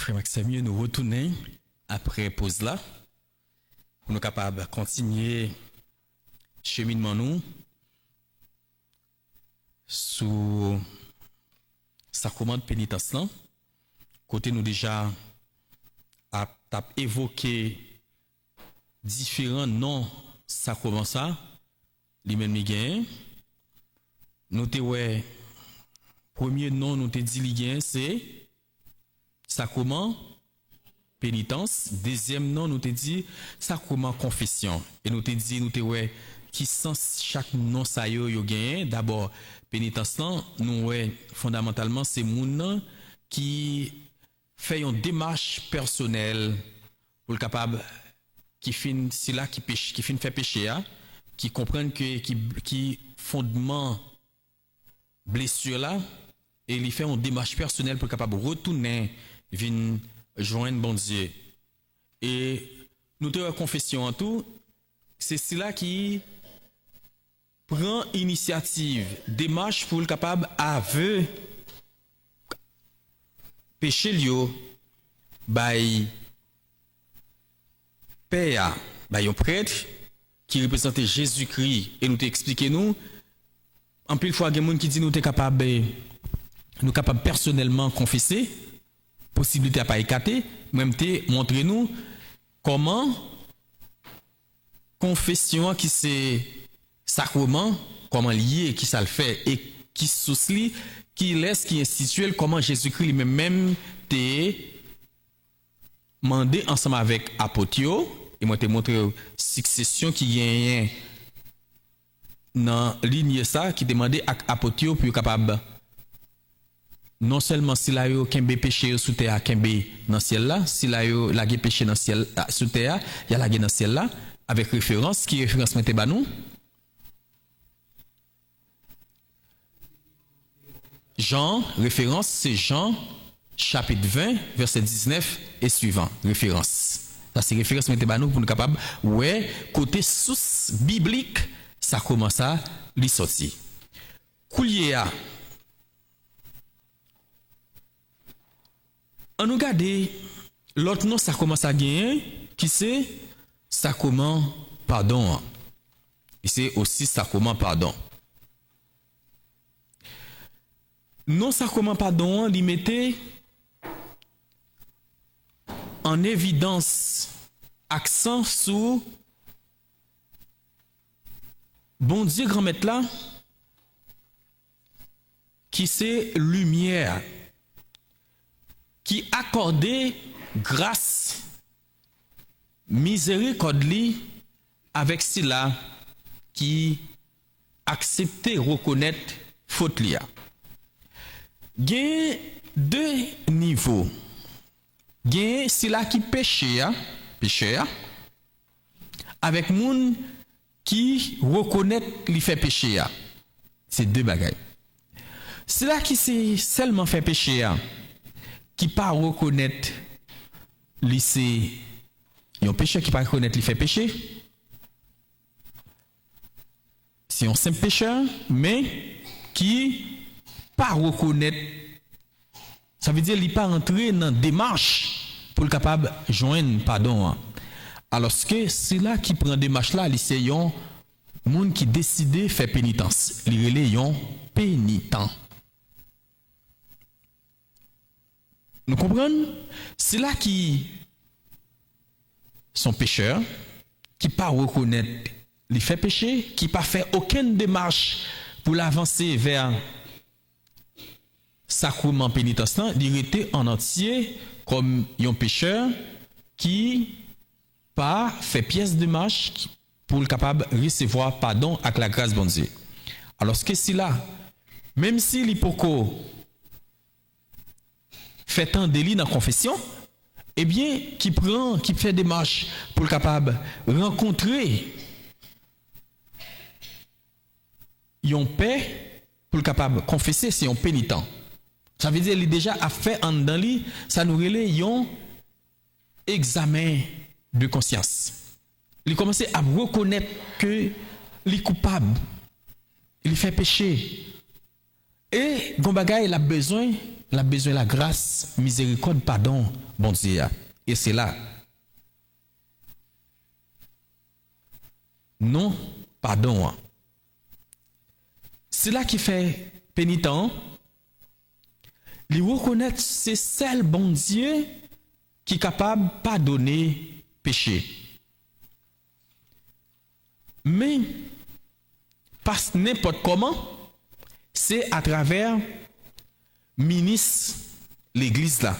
Frère Maxime, nous retournons après pause là pour nous capables de continuer cheminement nous sous sacrement de pénitence là. Côté nous déjà a évoqué différents noms sacrement ça, les mêmes gain. Nous te ouais premier nom nous te dit li gain c'est sacrement pénitence. Deuxième nom nous te dit sacrement confession. Et nous te dit nous te ouais qui sens chaque nom ça yo gain. D'abord pénitence là nous ouais fondamentalement c'est moun qui fait une démarche personnelle pour le capable qui fin si là qui pêche qui fin fait péché hein, qui comprennent que qui fondement blessure là et il fait une démarche personnelle pour capable retourner vinn joindre bon Dieu. Et nous te confession en tout, c'est cela qui prend initiative, démarche pour le capable aveu péché lio by père by un prêtre qui représentait Jésus-Christ et nous t'expliquer nous en pile fois il y a des gens qui dit nous t'es capable personnellement confesser possibilité à pas écarter même te montrer nous comment confession qui c'est sacrement comment lier qui ça le fait et qui souslit qui laisse qui institue comment Jésus-Christ lui-même te mandé ensemble avec apôtre et moi te montré succession qui gagne dans ligne ça qui demandait à apôtre pour capable non seulement si la yo kembe péché sous terre kembe dans ciel là si la yo la péché dans ciel sous terre il y a la dans ciel là avec référence qui référence mette ba nous Jean référence c'est Jean chapitre 20 verset 19 et suivant référence ça c'est référence mette ba nous pour nous capable ouais côté source biblique ça commence à li sorti Koulier on nous garde l'autre nom ça commence à gagner qui c'est sacrement pardon et c'est aussi sacrement pardon non sacrement pardon il mettait en évidence accent sur bon Dieu grand maître là qui c'est lumière qui accordait grâce miséricorde avec cela qui acceptait reconnaître faute li. Il y a deux niveaux. Il y a cela qui péché avec moun qui reconnaît li fait péché. C'est deux bagailles. Cela qui c'est seulement fait péché qui pas reconnaître li c'est un péché qui pas reconnaître li fait péché. C'est un simple pécheur mais qui pas reconnaître ça veut dire il pas entrer dans démarche pour le capable joindre pardon alors que c'est là qui prend démarche là c'est un monde qui décide faire pénitence il relé un pénitent nous comprenons c'est là qui sont pécheurs qui pas reconnaître les faits péché qui pas fait aucune démarche pour l'avancer vers sacrement pénitence il était en entier comme un pécheur qui pas fait pièce de marche pour le capable recevoir pardon avec la grâce bon Dieu alors ce que c'est là même si l'hypoco fait un délit dans la confession eh bien qui fait des marches pour le capable rencontrer yon paix pour le capable confesser c'est un pénitent ça veut dire il déjà a fait en dans lui ça nous relève yon examen de conscience il commence à reconnaître que il est coupable il fait péché et gon bagay il a besoin la besoin de la grâce, miséricorde, pardon, bon Dieu. Et c'est là. Non, pardon. C'est là qui fait pénitent. Il reconnaître c'est seul bon Dieu qui est capable de pardonner péché. Mais, pas n'importe comment, c'est à travers ministre l'église là.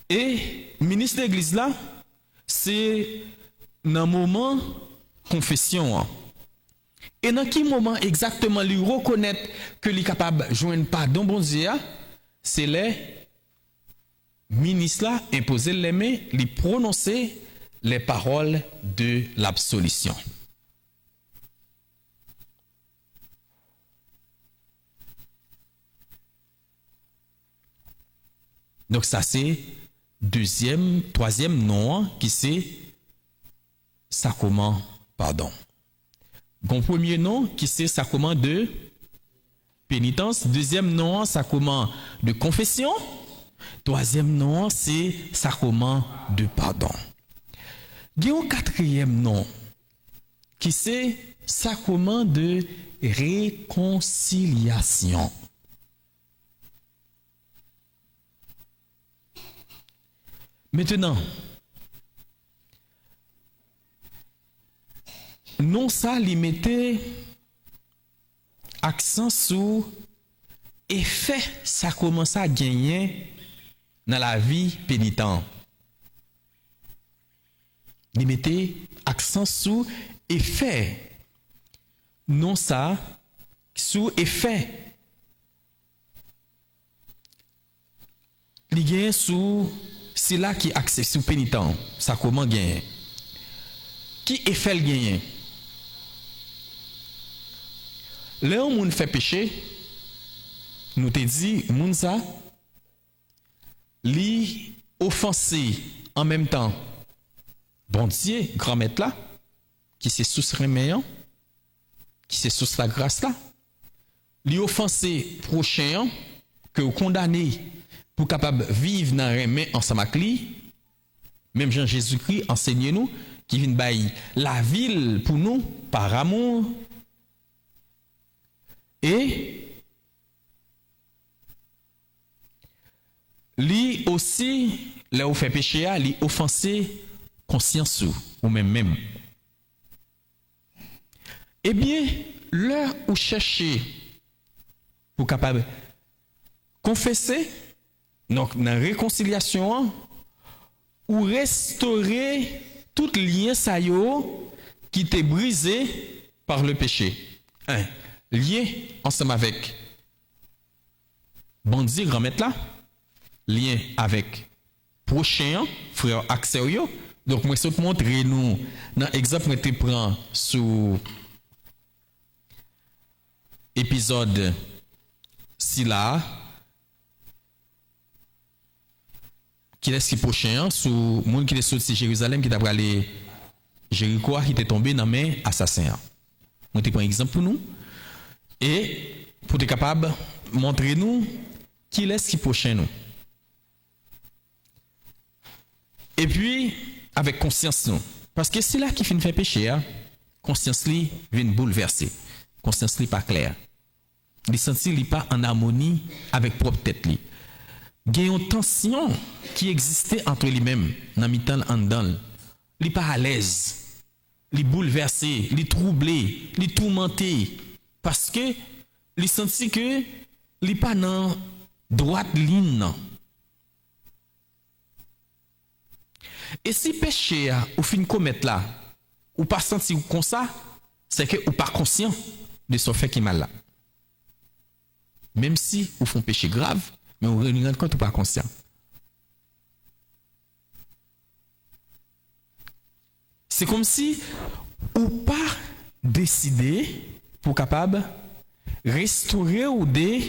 Et ministre l'église là, c'est dans le moment confession. Et dans quel moment exactement lui reconnaître que lui est capable de joindre pardon bon Dieu, c'est les ministres là imposer les mains, lui prononcer les paroles de l'absolution. Donc ça c'est troisième nom qui c'est sacrement pardon. Bon premier nom qui c'est sacrement de pénitence, deuxième nom sacrement de confession, troisième nom c'est sacrement de pardon. Il y a un quatrième nom qui c'est sacrement de réconciliation. Maintenant, non ça lui mettait accent sur effet ça commence à gagner dans la vie pénitente. Il mettait accent sur effet. Non ça sur effet. Il gagne sur c'est là qui accès sur pénitent. Ça comment gagner. Qui effet le gagner? Là où moun fait péché, nous te dit moun ça li offensé en même temps. Bon Dieu, grand maître là, qui c'est sous reméant, qui c'est sous la grâce là, li offensé prochain que condamné pour capable vivre dans remè ensemble avec lui. Même Jean Jésus-Christ enseigne nous qui vient bailler la ville pour nous par amour. Et lui aussi, là où fait péché, lui offenser conscience ou même. Eh bien, l'heure où chercher pour capable confesser, donc dans la réconciliation, ou restaurer tout lien ça qui était brisé par le péché. Lien ensemble avec bon Dieu grand maître là, lien avec prochain frère Axel. Donc moi je montrer nous dans exemple que tu prends sous épisode si là qui est prochain sous monde qui est sorti Jérusalem qui t'a aller Jéricho qui était tombé dans main assassin. Moi tu prends exemple pour nous et pour être capable montrer nous qui est qui prochain nous. Et puis avec conscience nous parce que c'est là qui finit faire péché conscience li vient bouleverser. Conscience li pas claire. Il sentit li pas en harmonie avec propre tête li. Il y a une tension qui existait entre lui-même dans mi-temps en dedans. Il n'est pas à l'aise. Il est bouleversé, il est troublé, il est tourmenté. Parce que il sentit que il n'est pas dans droite ligne. Et si péché ou fin commettre là, ou pas senti comme ça, c'est que ou pas conscient de ce fait qui est mal là. Même si vous font péché grave, mais on ne rend compte ou pas conscient. C'est comme si ou pas décidé pour capable restaurer ou de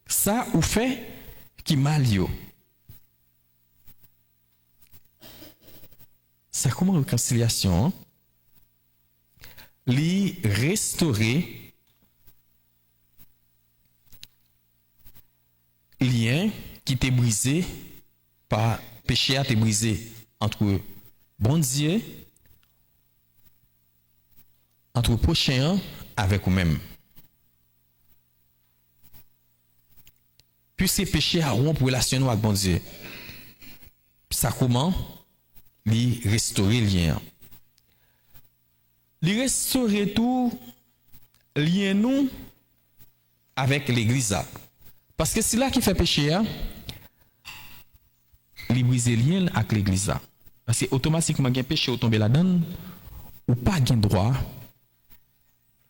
ça ou fait qui mal yo. Ça comment réconciliation li restaurer t'est brisé par péché a été brisé entre bon Dieu, entre prochain avec vous-même. Puisque péché a rompu relation avec bon Dieu, ça comment lui restaurer lien. Lui restaurer tout lien nous avec l'église. Parce que c'est là qui fait péché, lui briser lien avec l'église. Parce que automatiquement, il y a péché, ou tomber là-dedans, ou pas de droit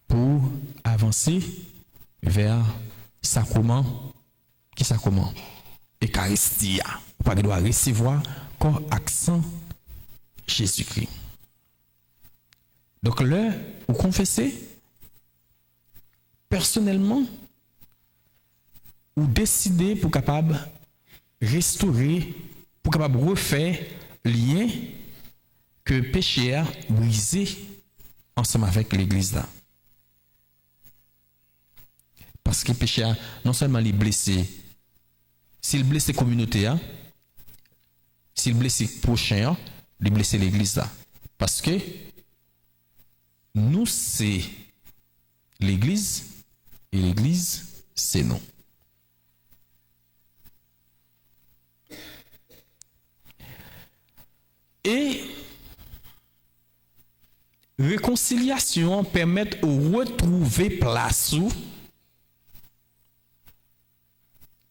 pour avancer vers sacrement, qui sacrement? Eucharistie. Pas de droit recevoir comme accent Jésus-Christ. Donc là, vous confessez, personnellement, ou décidez pour capable restaurer, pour capable refaire lien que péché a brisé ensemble avec l'église là. Parce que péché a non seulement les blessés, s'il blesse la communauté, s'il blesse prochain, il blesse l'église là. Parce que nous c'est l'église et l'église c'est nous. Et réconciliation permet de retrouver place où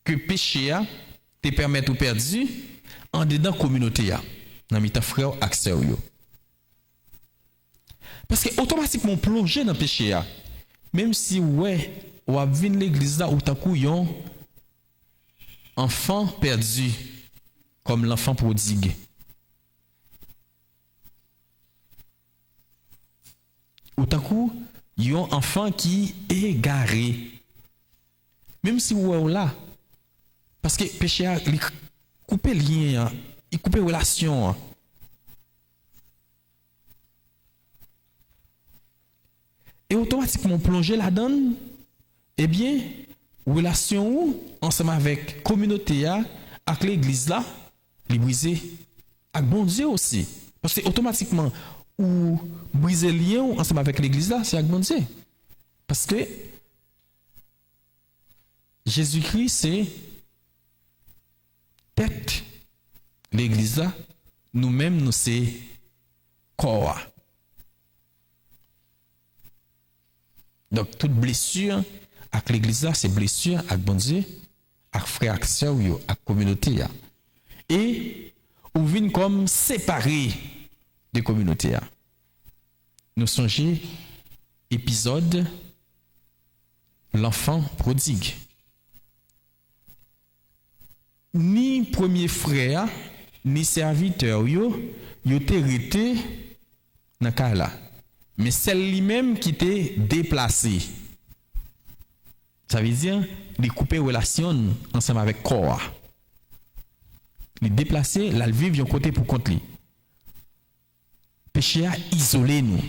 que péché a te permet ou perdu en dedans communauté a dans mes frères accès yo. Parce que automatiquement plonger dans péché a même si ouais ou a vinn l'église là ou tant couillon enfant perdu comme l'enfant prodigue. Ou tant coup yon enfant qui est égaré. Même si ou là parce que péché a couper lien, il couper relation. Et automatiquement plonger là-dedans, eh bien, relation ensemble avec communauté avec l'église là, les briser avec bon Dieu aussi. Parce que automatiquement ou briser lien ensemble avec l'église là, c'est avec bon Dieu. Parce que Jésus-Christ c'est tête. L'église là, nous-mêmes nous c'est corps. Donc toute blessure avec l'église là, c'est blessure avec bon Dieu, avec frère, avec sœur, avec communauté. Et on vient comme séparé des communautés. Nous songeons épisode l'enfant prodigue. Ni premier frère, ni serviteur, yo te rete dans cas là. Mais c'est lui-même qui t'est déplacé. Ça veut dire, il couper relation ensemble avec corps. Il déplacé, la vivre d'un côté pour contre lui. Péché a isolé nous.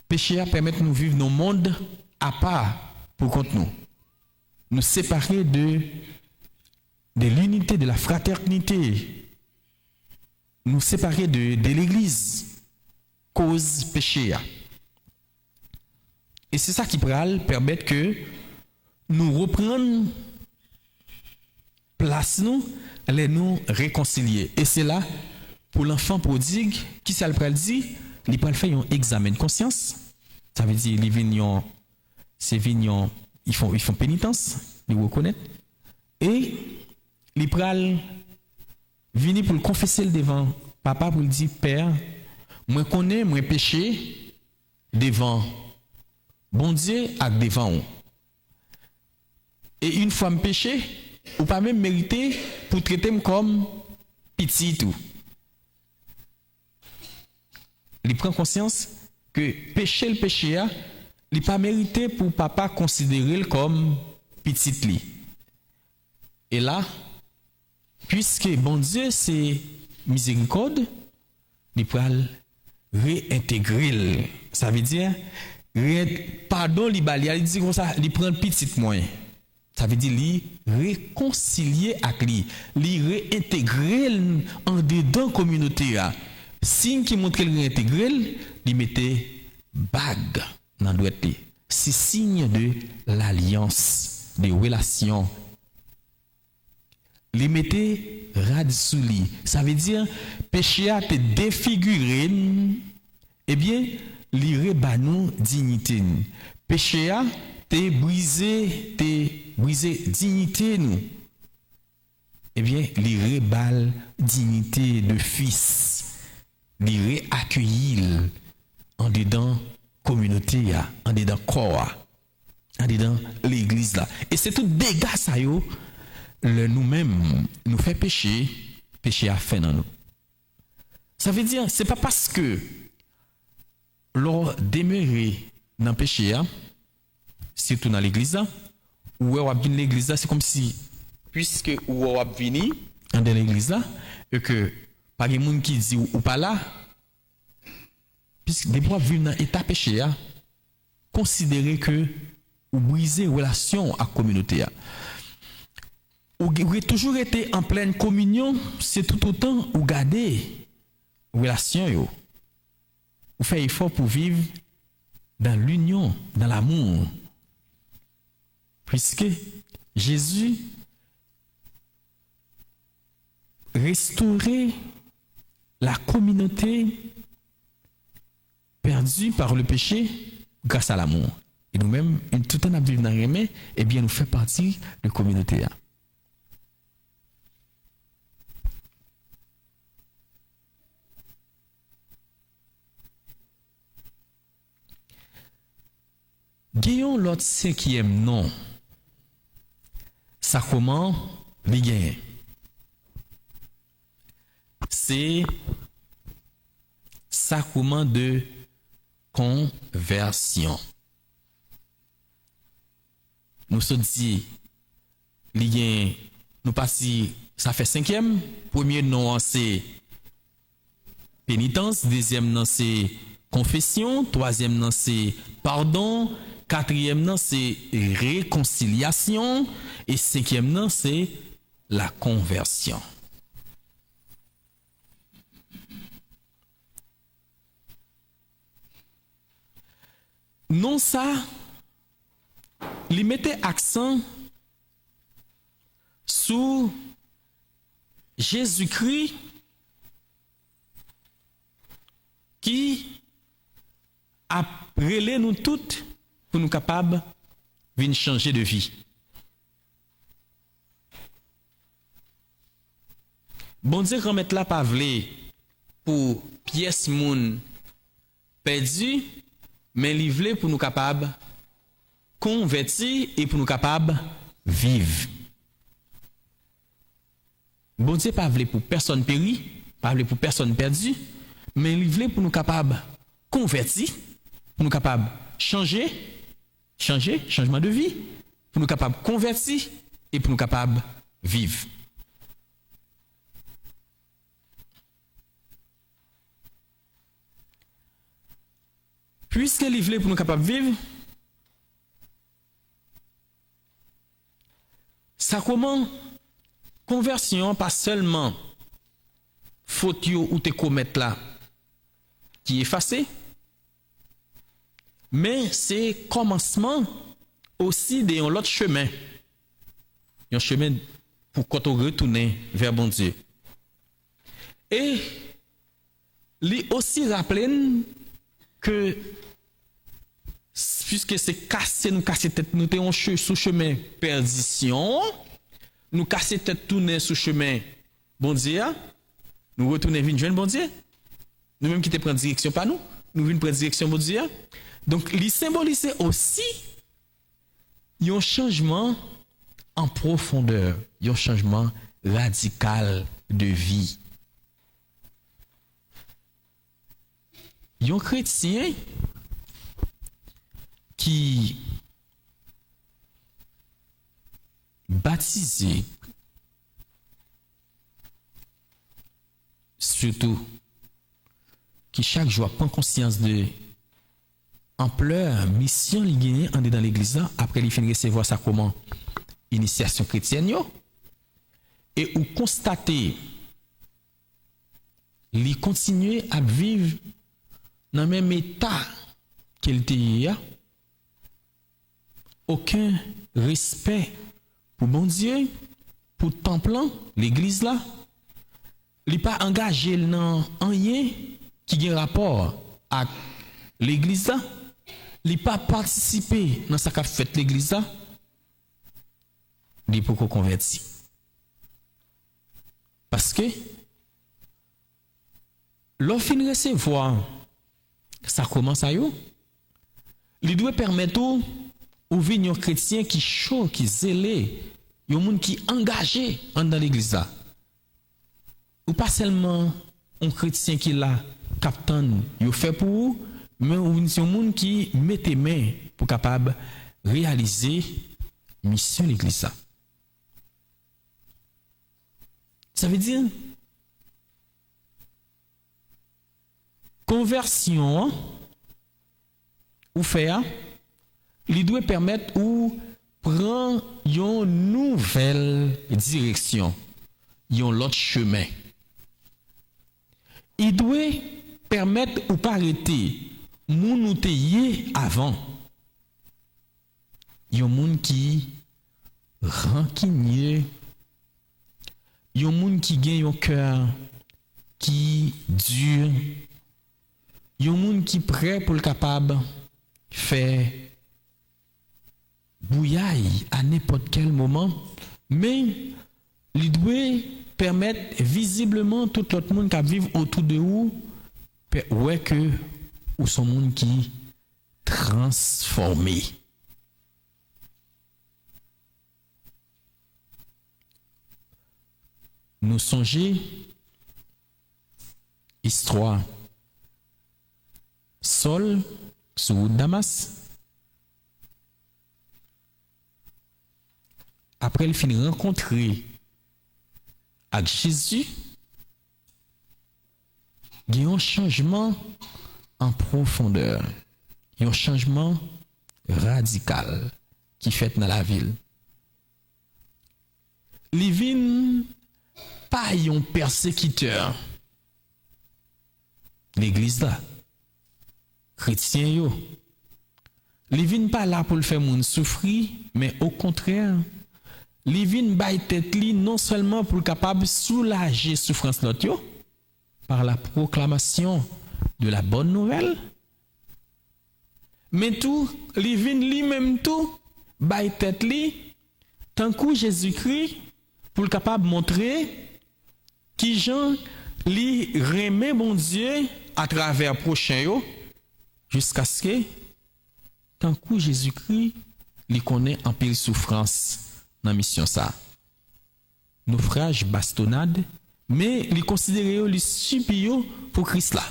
Péché a permet de nous vivre dans le monde à part pour contre nous. Nous séparer de l'unité, de la fraternité. Nous séparer de l'église. Cause péché. Et c'est ça qui pourrait permettre que nous reprenions place nous, allez nous réconcilier. Et c'est là, pour l'enfant prodigue, qui ça le dit, il peut faire un examen de conscience. Ça veut dire, les vignons, ces vignons, ils font pénitence, ils reconnaissent. Et ils peuvent venir pour le confesser devant papa pour lui dire, Père, moi connais, moi péché devant bon Dieu et devant vous. Et une fois me péché, ou pas même mérité pour traiter comme petit tout. Il prend conscience que péché le péché il pas mérité pour papa considérer comme petit li. Et là, puisque bon Dieu c'est miséricorde, il peut réintégrer. Ça veut dire pardon il dit comme ça, il prend petit moyen. Ça veut dire li réconcilier avec lui, li réintégrer en dedans communauté là. Signe qui montre qu'il réintégrer, li mettait bague dans douette. C'est signe de l'alliance, de relation. Li mettait rad sous li. Ça veut dire péché a te défiguré, eh bien li rebanou dignité. Péché a te brisé dignité nous. Eh bien, li rebal dignité de fils, li réaccueillir en dedans communauté, en dedans corps, en dedans l'église là. Et c'est tout dégât ça yo, nous-mêmes nous fait péché a fait dans nous. Ça veut dire, c'est pas parce que l'on demeure dans le péché, surtout dans l'église, ou on vient l'église, c'est comme si, puisque on vient dans l'église, et que pas de monde qui dit ou pas là, puisque des fois vivre dans l'état péché, considérer que ou briser relation à la communauté. Ou toujours été en pleine communion, c'est tout autant ou garder relation. Ou faire effort pour vivre dans l'union, dans l'amour. Puisque Jésus restaurait la communauté perdue par le péché grâce à l'amour. Et nous-mêmes, tout le temps à vivre dans le remède, eh bien, nous fait partie de la communauté. Gagnons l'autre cinquième nom. Sacrement li gagne. C'est sacrement de conversion. Nous sommes dit, li gagne, nous passons, ça fait cinquième. Premier nom c'est pénitence, deuxième nom c'est confession, troisième nom c'est pardon, quatrième nom c'est réconciliation et cinquième nom c'est la conversion. Non ça, il mettait accent sur Jésus-Christ qui a relé nous toutes pour nous capables de changer de vie. Bon Dieu remettre la pavlé pour pièce moun perdu, mais livré pour nous capables convertir et pour nous capables vivre. Bon Dieu pas voulu pour personne péri, pas voulu pour personne perdu, mais livré pour nous capables convertir, pour nous capables changement de vie, pour nous capables convertir et pour nous capables vivre. Puisque livré pour nous capables vivre, sacrement conversion pas seulement faute ou te commettre là qui est effacé, mais c'est commencement aussi de l'autre chemin. Un chemin pour quand on retourne vers bon Dieu. Et lui aussi rappeler que puisque c'est nous casser tête, nous sommes sous chemin perdition, nous casser tête tourner sous chemin bon Dieu, nous retourner venir joindre bon Dieu. Nous même qui te prendre direction pas nous venons prendre direction bon Dieu. Donc il symbolise aussi un changement en profondeur, un changement radical de vie. Un chrétien qui baptisé, surtout qui chaque jour prend conscience de ampleur mission li gagne en dans l'église après il finit recevoir sacrement initiation chrétienne yo, et ou constater li continuer à vivre dans le même état qu'il était, aucun respect pour bon Dieu, pour temple, l'église là, il pas engagé dans rien qui a rapport à l'église là, il pas participé dans ce qu'a fait l'église là, il pour converti. Parce que l'offre de recevoir ça commence à yo, il doit permettre aux vignes chrétiens qui chaud, qui zélé, yon monde qui engagé dans l'église là. Ou pas seulement un chrétien qui là captain, yo fait pour vous, mais un monde qui mette main pour capable réaliser mission l'église là. Ça veut dire conversion ou faire, il doit permettre ou prendre une nouvelle direction, un autre chemin. Il doit permettre ou pas arrêter moun ou teye avant. Yon moun qui rancunier, yon moun qui gagne un cœur qui dur, yon moun qui prêt pour le capable faire bouillaille à n'importe quel moment, mais il doit permettre visiblement tout l'autre monde qui vit autour de vous, ouais que ou son monde qui transformé. Nous songer histoire Saul sur Damas. Après il finit rencontrer avec Jésus, il y a un changement en profondeur, il y a un changement radical qui fait dans la ville. Il vient pas un persécuteur. L'église là, chrétien yo, il vient pas là pour le faire moun souffrir, mais au contraire, il vient bay tête li non seulement pour capable soulager souffrance notre yo par la proclamation de la bonne nouvelle, mais tout, il vient lui-même tout bay tête li tant que Jésus-Christ pour le capable montrer qui Jean li remet bon Dieu à travers prochain yo jusqu'à ce que tant que Jésus-Christ li connaît en pile souffrance dans mission ça. Naufrage, bastonnade, mais li considéré li subi pour Christ là.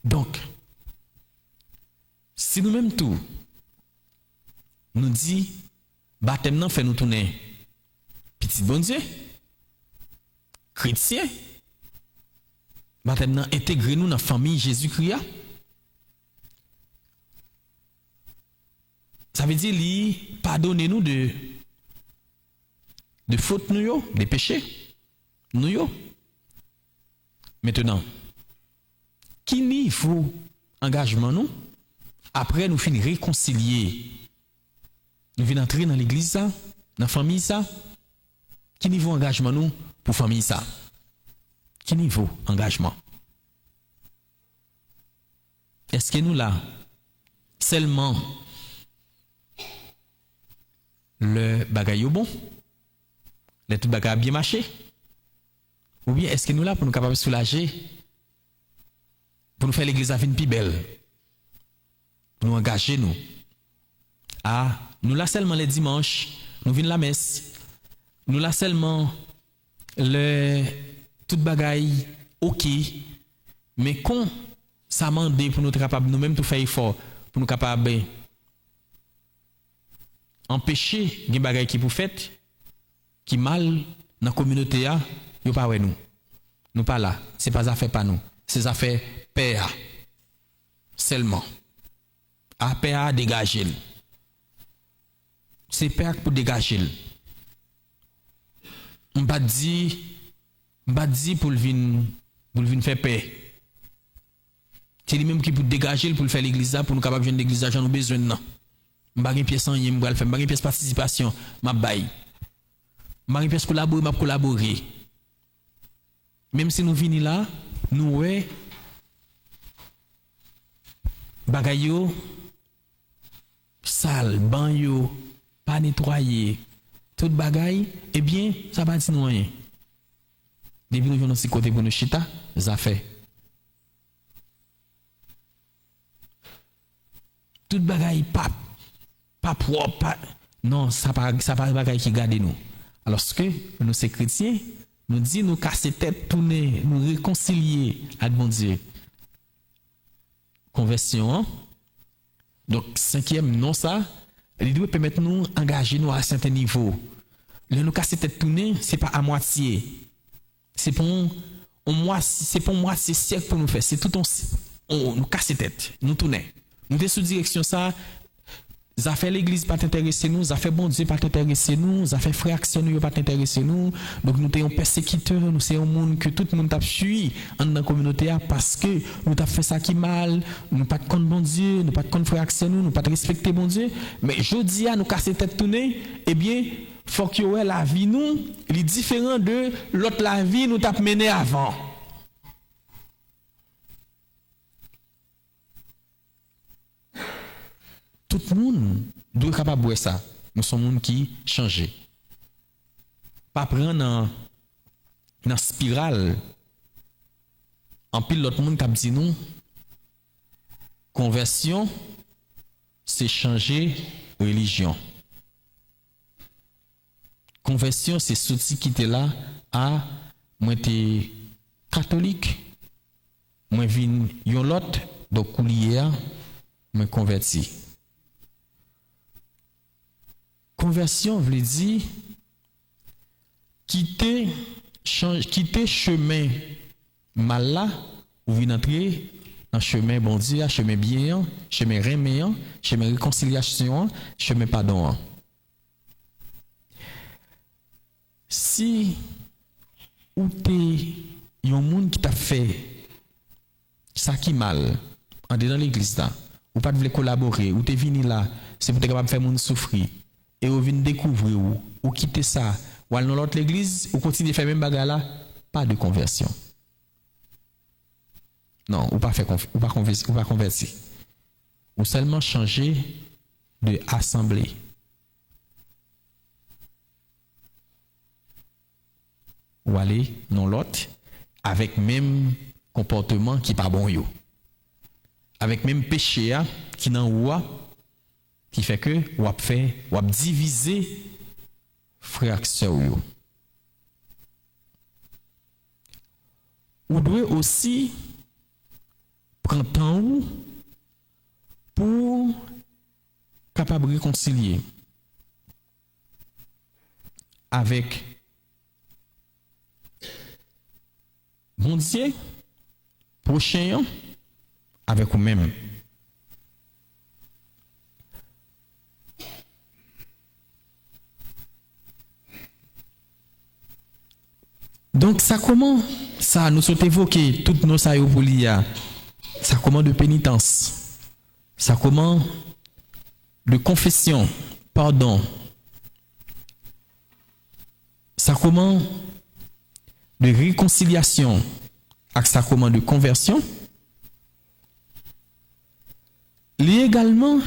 Donc si nous même tout nous dit baptême nan fait nous tourner petit bon Dieu chrétien, baptême nan intégrer nous dans la famille Jésus-Christ. Ça veut dire lui pardonner nous de fautes nous yo, des péchés nous yo. Maintenant, qui niveau engagement nous après nous finir réconcilier, nous venons entrer dans l'église ça, dans la famille ça, qui niveau engagement nous pour famille ça? Qui niveau engagement? Est-ce que nous là seulement le bagay bon, le tout bagay bien marché, ou bien est-ce que nous là pour nous capables de soulager, pour nous faire l'église à fin plus belle, pour nous engager nous? Ah, nous là seulement les dimanches, nous venons la messe, nous là seulement le tout bagay ok, mais quand ça mande pour nous capables nous-mêmes tout faire effort pour nous capables empêcher des bagages qui pour fait qui mal dans la communauté a yo pas ouais nous pas là, c'est pas affaire pas nous, c'est affaire père seulement. Après à dégager. C'est père pour dégager. On pas dit pour venir faire paix. C'est lui même qui pour dégager pour faire l'église là pour nous capable de l'église là, j'en ai besoin non. M'pa gen pièce en yé m'pa le faire, m'pa gen pièce participation, m'a bail. M'pa gen pièce collaborer, m'a collaborer. Même si nous venons là, nous ouais bagay yo sale, ban yo pas nettoyé, tout bagay, eh bien, ça va dire nous rien. Depuis nous venons ci côté pour nous chita, ça fait. Tout bagay pas propre, pas non, ça pas bagay qui garde nous. Alors que nous c'est chrétiens, nous dit nous casser tête, tourner, nous réconcilier avec bon Dieu. Conversion. Hein? Donc cinquième non ça, il doit permettre nous engager nous à un certain niveau. Le nous casser tête tourner, c'est pas à moitié. C'est pour moitié siècle pour nous faire, c'est tout on nous casser tête, nous tourner. Nous sommes sous direction ça. Ça fait l'église pas t'intéresser nous, ça fait bon Dieu pas t'intéresser nous, ça fait frère action nous pas t'intéresser nous. Donc nous sommes persécuteurs, nous c'est un monde que tout le monde t'a suivi dans la communauté parce que nous t'a fait ça qui mal, nous pas de compte bon Dieu, nous pas de compte frère action nous pas de respecter bon Dieu, mais jodi a nous casser tête tourner, eh bien faut que ouais la vie nous, il est différent de l'autre la vie nous t'a mené avant. Tout le monde doit être capable de voir ça. Nous sommes monde qui change. Pas prendre dans spirale. En pile l'autre monde qui dit nous conversion c'est changer religion. Conversion c'est sorti qui était là à moi t'es catholique, moi vinn yon l'autre donc coulier moi converti. Conversion veut dire quitter chemin mal là ou venir entrer dans chemin bon Dieu, chemin bien, chemin reméant, chemin réconciliation, chemin pardon. Si ou t'es un monde qui t'a fait ça qui mal en dedans l'église là, ou pas de vouloir collaborer, ou t'es venu là, c'est pour être capable de faire monde souffrir. Et vous venez découvrir ou quitter ça, ou aller dans l'autre église, ou continuer à faire même bagarre là, pas de conversion. Non, ou pas convertir. Ou seulement changer de assemblée. Ou aller dans l'autre avec même comportement qui pas bon yo. Avec même péché qui n'en ou qui fait que ou a diviser frères sœurs yo. Ou doit aussi prendre temps pour capable de réconcilier avec bon Dieu prochain avec vous-même. Donc ça comment ça nous sommes évoqué toutes nos saillots ça comment de pénitence, ça comment de confession, pardon, ça comment de réconciliation, ça comment de conversion, et également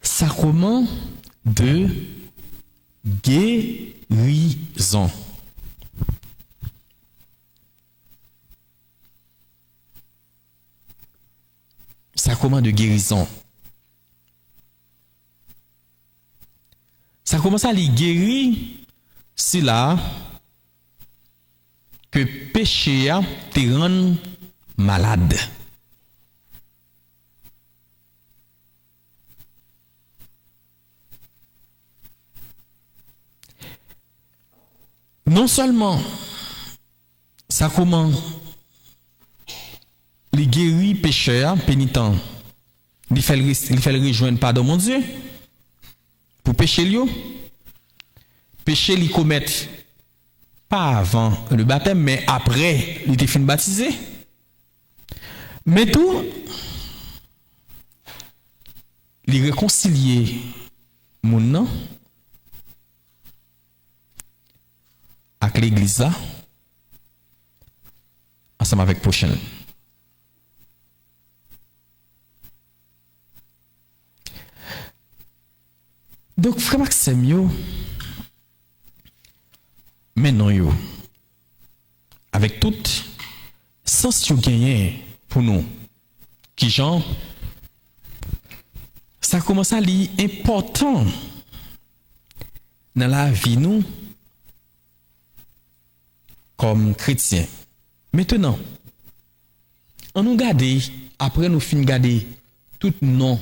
ça comment de guérison. Sacrement de guérison. Ça commence à les guérir si là que péché te rend malade. Non seulement ça commence les guéris pécheurs pénitents il fait le rejoindre pardon mon Dieu pour péché lui. Péché li commettre pas avant le baptême mais après il était fin baptisé. Mais tout il réconcilier mon nom avec l'église là ensemble avec prochaine. Donc frère Maxime yo maintenant yo avec tout sens yo gagné pour nous qui genre ça commence à li important dans la vie nous comme chrétiens. Maintenant, on nous garde après nous fin garder tout non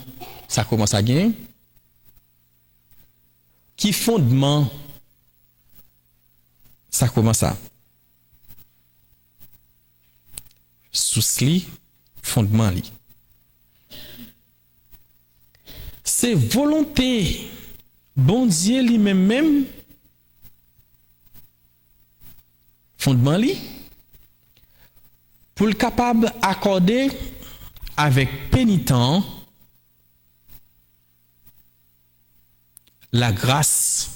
ça commence à gagner qui fondement ça commence à sous-li fondement li c'est volonté bon Dieu lui-même fondement li pour le capable accorder avec pénitent la grâce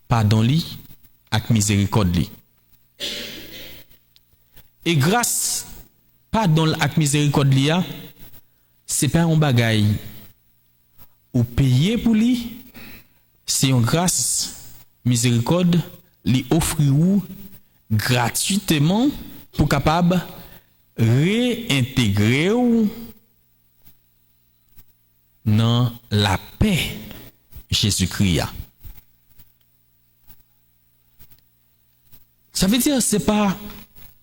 pardon li avec miséricorde li et grâce pardon avec miséricorde li c'est pas un bagaille ou payer pour lui c'est une grâce miséricorde li offre ou gratuitement pour capable réintégrer ou dans la paix Jésus-Christ. Ça veut dire c'est pas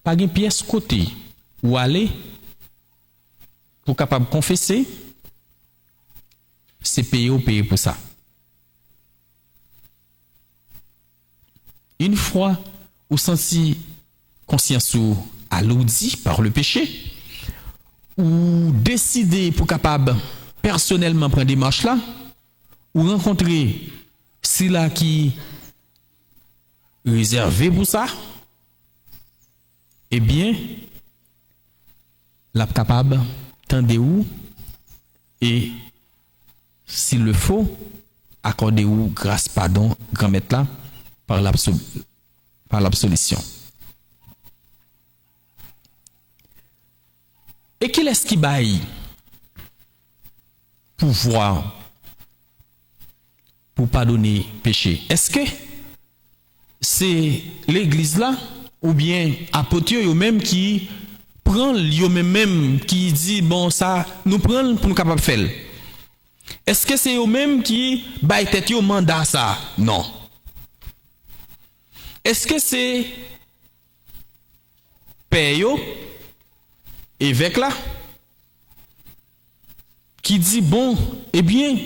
une pièce côté ou aller pour capable confesser c'est payer pour ça. Une fois ou senti conscience ou alourdi par le péché ou décider pour capable personnellement prendre des marches là ou rencontrer si là qui réservé pour ça eh bien la capable tendez ou et s'il le faut accorder ou grâce pardon grand maître là par l'absolution. Et qui est-ce qui baille pouvoir pour pardonner péché? Est-ce que c'est l'église là ou bien apôtre yo même qui prend yo même qui dit bon ça nous prend pour nous capable faire? Est-ce que c'est eux même qui baille tête yo mandat ça? Non. Est-ce que c'est père yo évêque là qui dit bon eh bien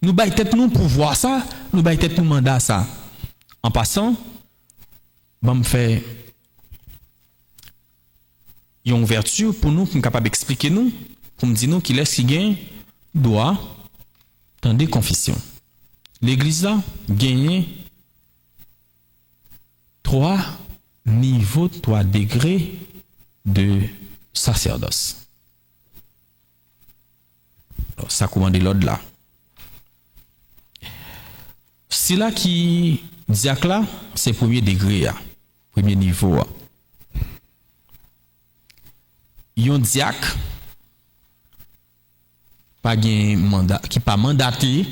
nous baille tête nous pour voir ça, nous baille tête nous mandat ça. En passant, bon me faire une ouverture pour nous capable expliquer nous pour me dire nous qu'il est qui gagne doit tendre confession. L'église là gagne 3 niveaux, 3 degrés de sacerdoce. Alors, ça commande l'ordre là. Si là qui diacre là, c'est premier degré, premier niveau. Yon diacre pas gen mandat qui pas mandaté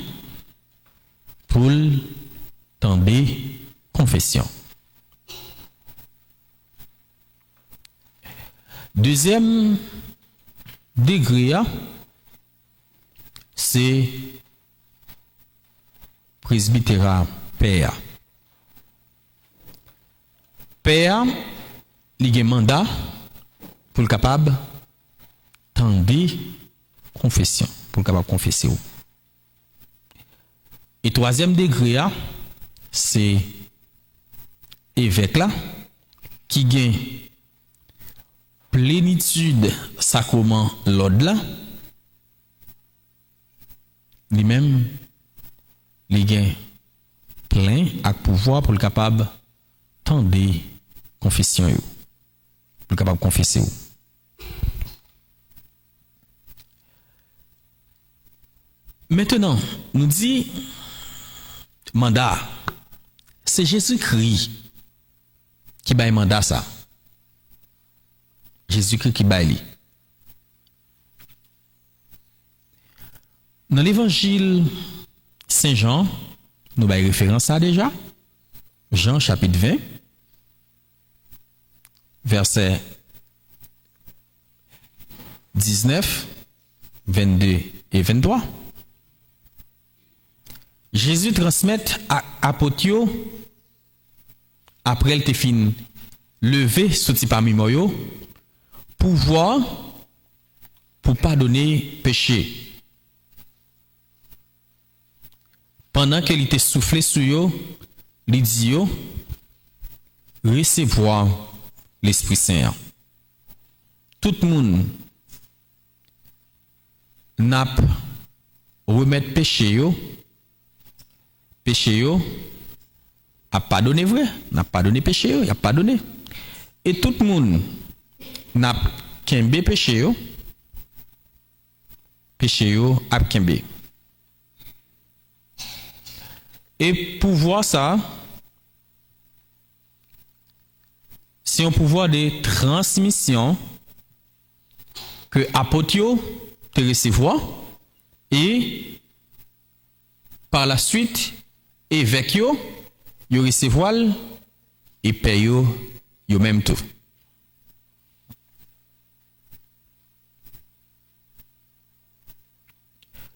pour tendre confession. Deuxième degré, c'est presbytérat père. Père, il a un mandat pour le capable tendre confession, pour le capable confesser. Et troisième degré, c'est évêque là qui gagne plénitude sacrement l'ordre là lui-même, il gain plein à pouvoir pour le capable tendre confession yo, pour le capable confesser. Maintenant, nous dit mandat, c'est Jésus-Christ qui baille mandat ça. Jésus-Christ qui baille. Dans l'évangile Saint-Jean, nous avons référence à ça déjà. Jean chapitre 20, verset 19, 22 et 23. Jésus transmet à apôtre après le te fin levé sorti parmi moi pouvoir pour pardonner péché. Pendant qu'il était soufflé sur eux, il dit recevoir l'Esprit Saint. Tout le monde n'a pas remettre péché a pardonné vrai, n'a pardonné péché il a pardonné. Et tout le monde n'a kembe péché a kembe. Et pouvoir ça, c'est un pouvoir de transmission que apotio te recevoir et par la suite évêque yo recevoir et paye yo même tout.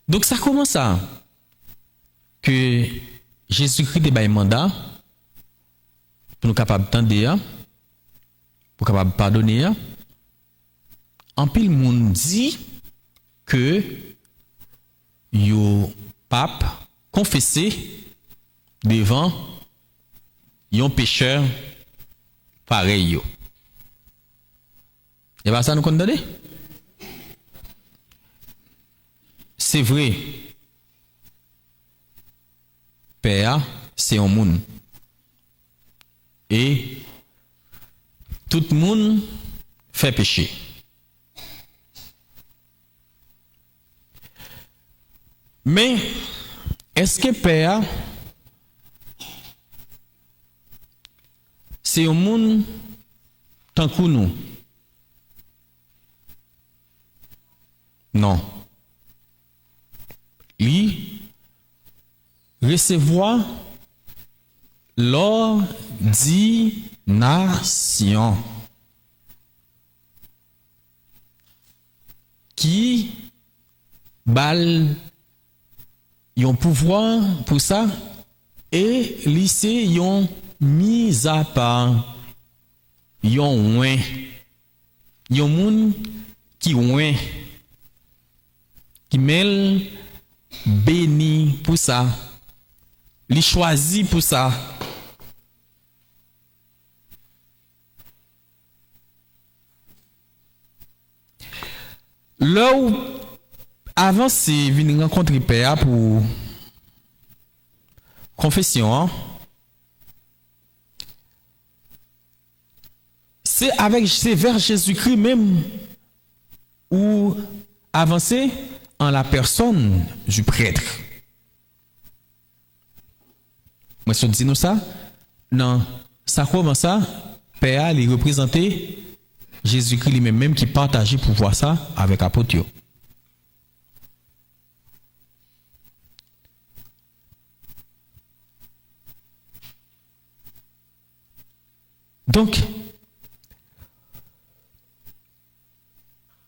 Donc ça commence ça que Jésus-Christ te bail mandat pour nous capable tendre pour capable pardonner. En pile monde dit que yo pape confessé devant un pécheur pareil. Et bien ça nous condamne. C'est vrai. Père, c'est un monde. Et tout le monde fait péché. Mais est-ce que Père, c'est un monde tant que nous? Non. Lui, recevoir l'ordination qui bal yon pouvoir pour ça et lycée yon mis à part yon ouin yon moun qui ouin qui mêle béni pour ça li choisi pour ça. Là où avant c'est venir rencontrer Père pour confession, c'est vers Jésus-Christ même ou avancer en la personne du prêtre. Moi je dis nous ça, non, ça comment ça Père il représentait Jésus-Christ lui-même même qui partageait pouvoir ça avec apôtre. Donc,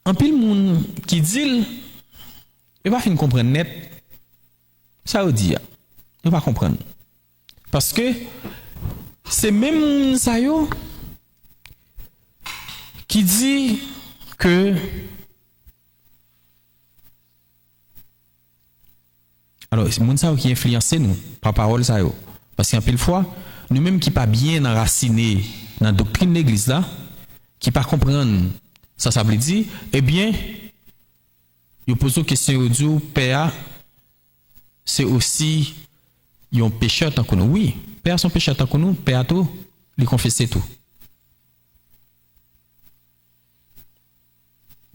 un pile monde qui dit, il va finir comprendre net, ça veut dire, il va comprendre. Parce que c'est même ça yo qui dit que alors c'est monde ça qui influence nous par parole ça yo parce qu'en pile fois nous-mêmes qui pas bien enracinés dans la doctrine de l'église là qui pas comprendre ça veut dire eh bien il pose une question au Dieu père c'est aussi un pécheur tant que nous. Oui, père son pécheur tant que nous, père tout, lui confesser tout.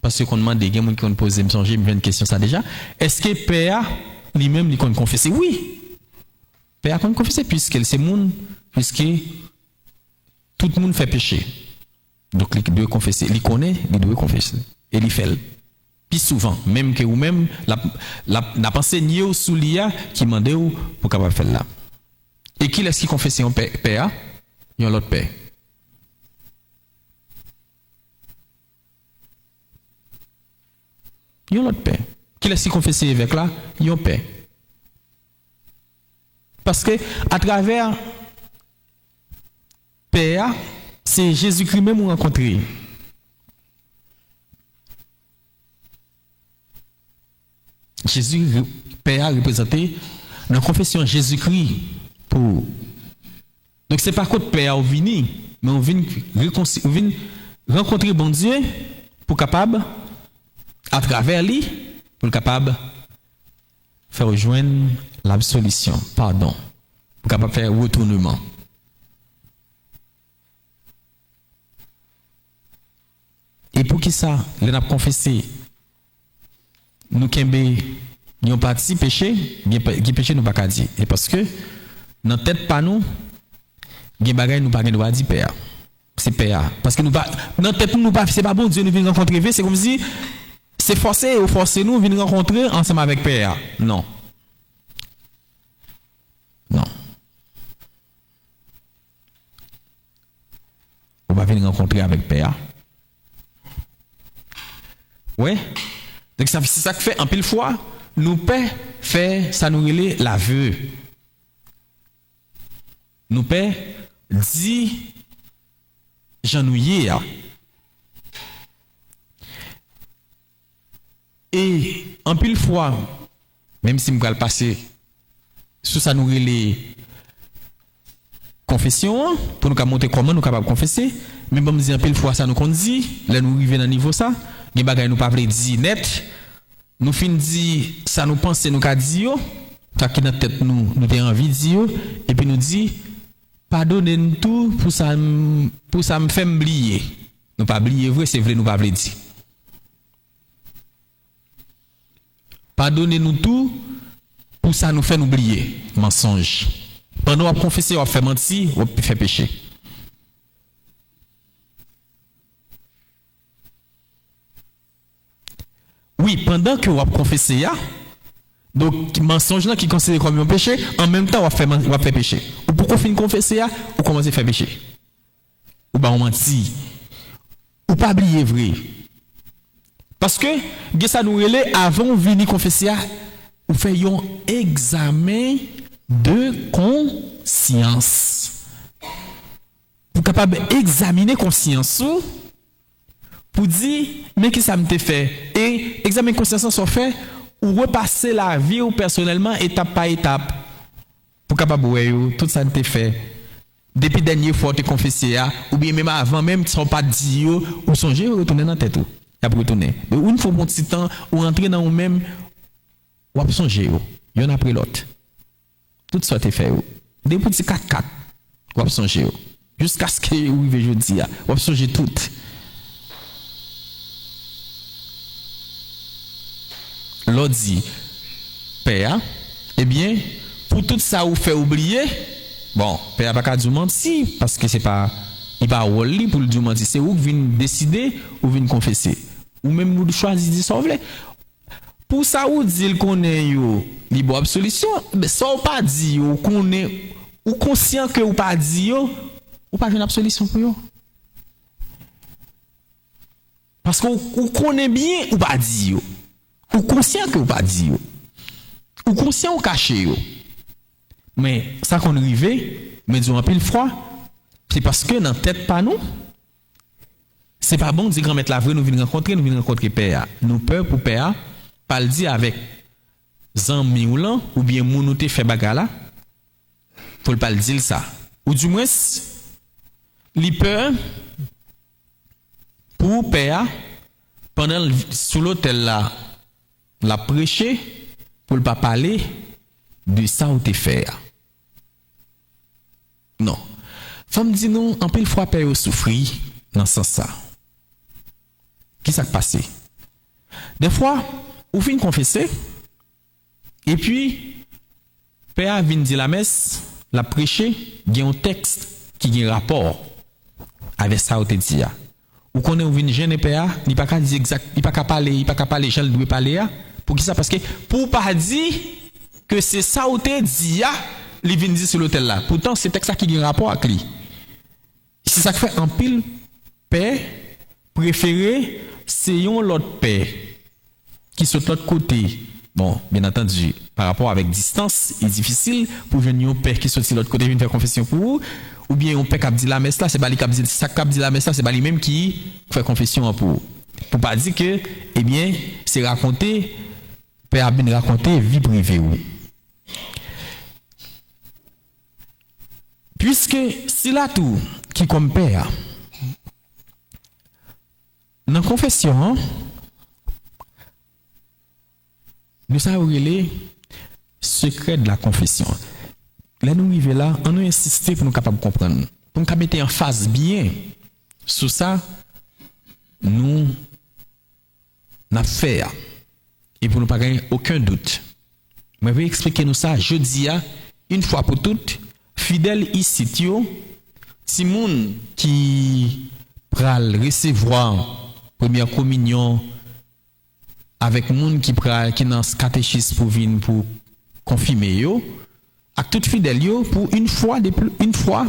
Parce qu'on demande des gens qui ont posé, me songer, me une question ça déjà. Est-ce que père lui-même lui compte confesser? Oui. Père compte confesser puisque c'est monde, puisque tout le monde fait péché. Donc il doit confesser, il connaît, il doit confesser et il fait. Puis souvent, même que ou même la pensée nié ou sous l'IA qui mande ou pour capable faire là. Et qui est-ce qui confesse un père? Il y a l'autre père. Il y a l'autre père. Qui est-ce qui confesse avec là? Il y a un père. Parce que à travers père, c'est Jésus-Christ même rencontré. Jésus, Père a représenté dans la confession Jésus-Christ pour. Donc c'est pas contre Père on vient, mais on vient rencontrer bon Dieu pour capable à travers lui pour capable faire rejoindre l'absolution, pardon, pour capable faire retournement. Et pour qui ça, il a confessé nous kembe nous parti péché, qui péché nous pas qu'à dire. Et parce que dans tête pas nous, gen bagay nous pas gen droit dire père. C'est père parce que nous pas dans tête nous pas c'est pas bon Dieu nous vient rencontrer, c'est comme si c'est forcé ou forcer nous venir rencontrer ensemble avec père. Non. Non. On va venir rencontrer avec père. Ouais. Donc c'est ça que fait en pile fois nous paix fait ça nous relait l'aveu. Nous paix dit janouiller. Et en pile fois même si me va le passer sous ça nous relait confession pour nous montrer comment nous capable confesser même bon me dire en pile fois ça nous dit là nous arriver dans niveau ça des bagages nous pas veut dire net nous fin dit ça nous pense nous ka dire ça qui dans tête nous t'ai envie dire et puis nous dit pardonnez-nous tout pour ça me fait oublier nous pas oublier vrai c'est vrai nous pas veut dire pardonnez-nous tout pour ça nous fait oublier mensonge pendant on confesser on fait mentir on fait péché. Oui, pendant que vous confessez, donc mensonge là qui considéré comme un péché, en même temps on va faire péché. Ou pourquoi finir confesser, ou commencer à faire péché. Ou on mentit. Ou pas oublier vrai. Parce que ça nous relève avant de venir confesser, ou fait un examen de conscience. Pour capable examiner conscience pour dire mais qui ça me fait et examen de conscience soit fait ou repasser la vie ou personnellement étape par étape pour capable tout ça te fait depuis dernière fois te confesser ou bien même avant même sans pas dire ou songer retourner dans tête ou y a retourner mais une fois bon petit temps ou entrer dans vous même ou songer y en après l'autre tout ça te fait des petits 4-4 ou songer jusqu'à ce que vous arrivez jeudi ou songer tout. L'autre dit, Père, eh bien, pour tout ça vous fait oublier, bon, Père n'a pas dit mentir, parce que c'est pas, il va rôle pour le dire mentir, c'est vous qui venez décider ou venez confesser. Ou même vous choisissez de sauver. Pour ça, vous dites qu'on est libre absolution, mais ça vous pas dit, qu'on est, ou conscient que vous pas dit, ou pas une absolution pour vous. Parce qu'on connaît bien ou pas dit. Ou conscient que ou pas dire ou conscient ou caché mais ça qu'on arrivé mais durant pile froid c'est parce que dans tête pas nous c'est pas bon de dire grand mettre la vraie nous venir rencontrer père nous peur pour père pas le dire avec zanmi ou bien moun ou te fait bagarre là faut pas le dire ça ou du moins li peur pour père pendant sous l'hôtel là la prêcher pour ne pas parler de ça ou te faire. Non. Femme dit non, en pile fois père souffrir dans ce sens ça. Qui s'est passé? Des fois, ou fin confesser et puis père vient dire la messe, la prêcher, il y a un texte qui a un rapport avec ça ou te dit. Ou connaît ou vient jeune père, il pas qu'à dire exact, il pas qu'à parler, Jean doit parler pour qui ça parce que pour pas dire que c'est ça ou te dit il vient dire sur l'hôtel là. Pourtant c'est texte qui a un rapport avec lui. C'est ça qui fait en pile père préféré c'est un l'autre père qui sont de l'autre côté. Bon, bien entendu, par rapport avec distance, il est difficile pour venir un père qui soit de l'autre côté venir faire confession pour vous, ou bien un père qui a dit la messe là, c'est pas lui qui a dit ça qui a dit la messe là, c'est pas lui même qui fait confession pour pas dire que eh bien, c'est raconter père a bien raconter vie privée ou. Puisque si là tout qui comme père dans confession nous savons le secret de la confession. Là nous arrivons là, on nous insister pour nous capables de comprendre. Pour nous mettre en phase bien sur ça nous n'a fait et pour nous pas gagner aucun doute. Je vais expliquer nous ça jeudi une fois pour toutes fidèle ici si moun qui pral recevoir première communion avec moun qui pral qui dans catéchisme pour venir pour confirmer yo ak tout fidèle yo pour une fois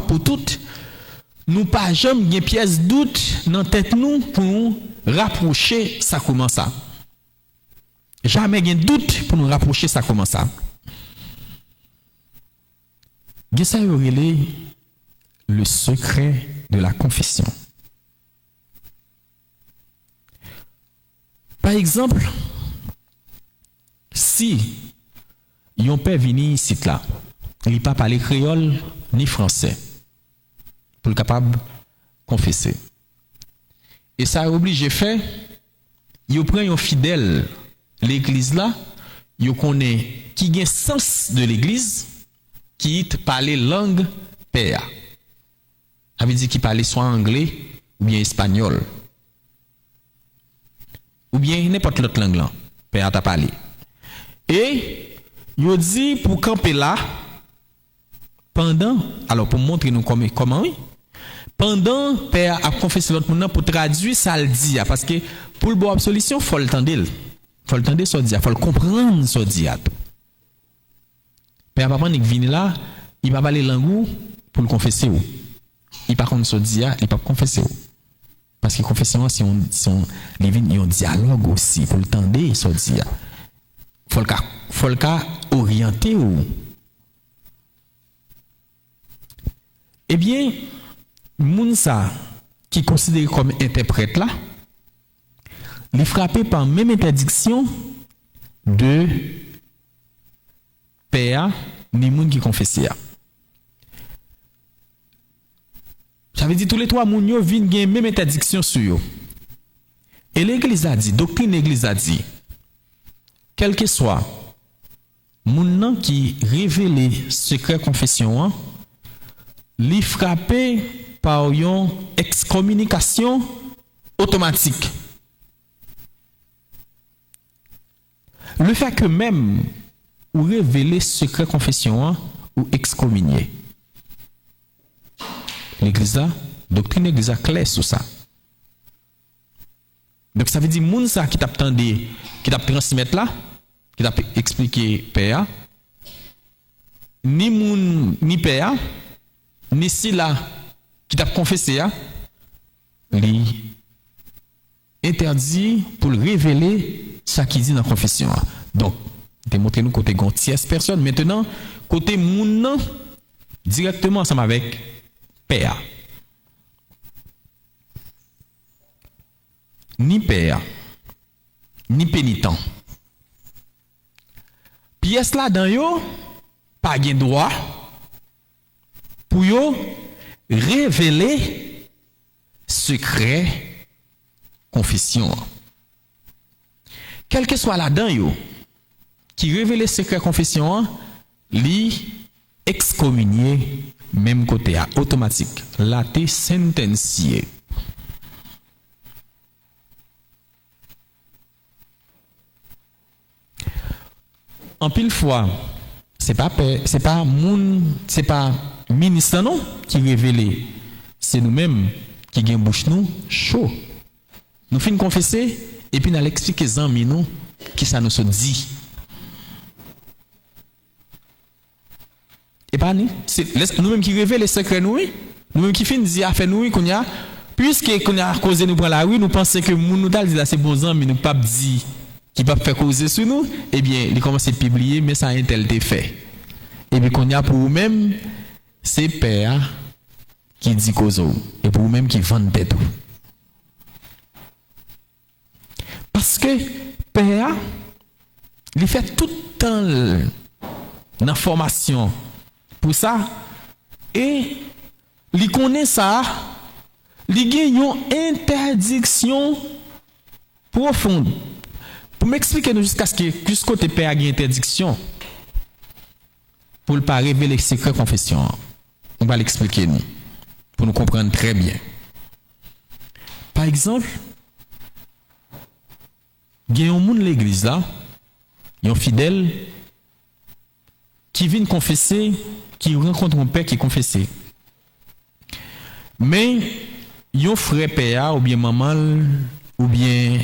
pour toutes nous pas jamais gen pièce doute dans tête nous pour nous rapprocher ça comment ça jamais gen doute pour nous rapprocher ça comment ça gen ça yo relé le secret de la confession. Par exemple, si yon père vini ici là, il pas parler créole ni français pour le capable confesser. Et ça oblige fait, yo prend yon fidèle l'église là, yo connaît qui gen sens de l'église, qui parler langue père. Ça veut dire qu'il parlait soit anglais ou bien espagnol. Ou bien n'importe l'autre langue là, père t'a parlé. Et il dit pour camper là pendant alors pour montrer nous comment oui. Pendant père a confessé l'autre monde pour traduire ça le dit parce que pour le boire solution faut le tendre. Faut le tendre ça dit, faut le comprendre ça dit. Père papa nik vini là, il va parler langue pour le confesser ou. Il par contre ça dit, il pas confesser ou. Parce que confession c'est un dialogue aussi pour le tendre ça dit. Faut le cas orienté ou. Eh bien, moun sa qui considéré comme interprète là, il frappé par même interdiction de père ni moun qui confessé. Ça veut dire tous les trois moun yo vinn gen même interdiction sur yo. Et l'église a dit, doctrine l'église a dit, quel que soit moun nan qui révèle secret confession li frappé par une excommunication automatique. Le fait que même ou révéler secret confession ou excommunier. L'église là, doctrine l'église a clair sur ça. Donc ça veut dire moun ça qui t'a tendé, qui t'a transmettre là, qui t'a expliqué père, ni moun ni père, ni si là qui t'a confessé li interdit pour le révéler ça qui dit dans la confession. Donc démontrer nous côté gon tierce personne maintenant côté moun directement ensemble avec père. Ni père ni pénitent. Pièce là dans yo pas gain droit pour yo révéler secret confession. Quel que soit là-dedans yo qui révèle secret confession, li excommunié même côté à automatique là t'es sentencié. En pile fois c'est pas ministre non qui révèle, c'est nous-mêmes qui gagne bouche nous chaud. Nous fin confesser et puis nous l'expliquer aux amis nous qui ça nous se dit. Et pas c'est nous-mêmes qui révèle les secrets nous-mêmes qui fin dire affaire nous qu'on y a puisque qu'on a causé nous prendre la rue, nous pensons que nous dit là c'est bons amis nous pas dire qui pas faire causer sur nous, eh bien, il commence à publier mais ça a un tel fait. Et puis qu'on y a pour vous-même c'est père qui dit cause et pour vous-même qui vend tête. Parce que père il fait tout le temps l'information pour ça et il connaît ça, il gagne une interdiction profonde. Pour m'expliquer nous jusqu'à ce que jusqu'au père a une interdiction pour ne pas révéler les secrets confession. On va l'expliquer nous pour nous comprendre très bien. Par exemple, il y a un monde de l'église là, il y a un fidèle qui vient confesser, qui rencontre un père qui est confessé. Mais il y a un frère père ou bien maman ou bien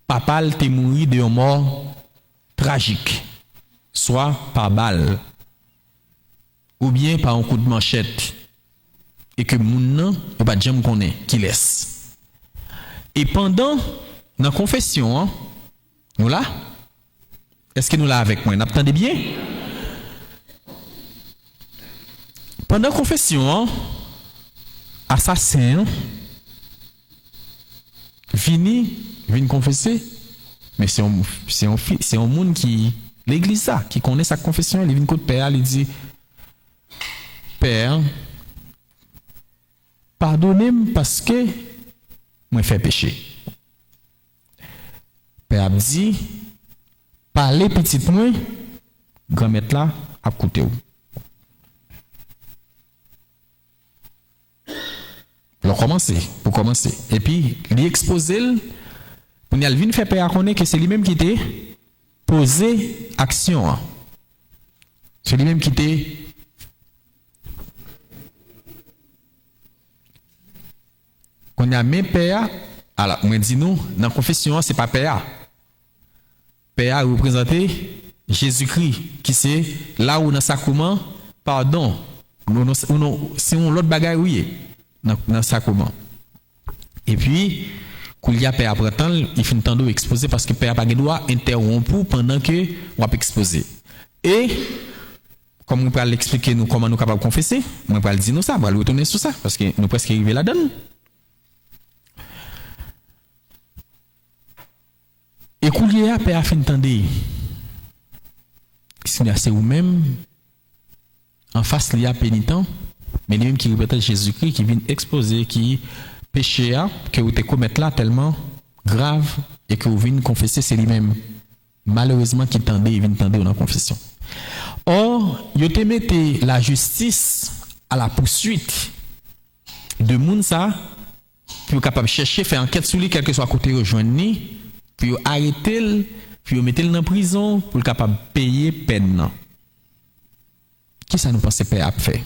papa t'est mouru de mort tragique, soit par balle ou bien par un coup de manchette et que moun nan pas jamais connaît qui laisse. Et pendant la confession nous là, est-ce que nous là avec moi, n'attendez bien? Pendant la confession assassin vient confesser, mais c'est un monde qui l'église ça qui connaît sa confession, il vient côté père, il dit père pardonnez-moi parce que moi fait péché. Père dit parlez petit moi grand-mère là a coûté. Pour commencer. Et puis, il expose pour y aller faire père connaître que c'est lui-même qui était posé action. C'est lui-même qui était qu'on a même père. Alors, moi dis nous, dans la confession, c'est pas père. Père représenté Jésus-Christ, qui c'est là où dans sacrement, pardon, c'est un autre bagaille oui. Dans ça comment et puis qu'il y a père après temps il fait temps exposer parce que père pas droit interrompre pendant que on va exposer et comme on peut l'expliquer nous comment nous capable confesser on va le dire nous ça on va retourner sur ça parce que nous presque arrivé là-dedans et qu'il y a père fait entendre c'est vous-même en face il y a pénitent mais lui-même qui représente Jésus-Christ qui vient exposer qui péché que vous te commettez là tellement grave et que vous venez confesser c'est lui-même malheureusement qui tendait il vient tendre dans la confession. Or il te mettez la justice à la poursuite de moun ça pour capable chercher faire enquête sur lui quel que soit côté rejoindre ni puis arrêter puis mettre dans prison pour capable payer peine. Qui ça nous pense père a fait?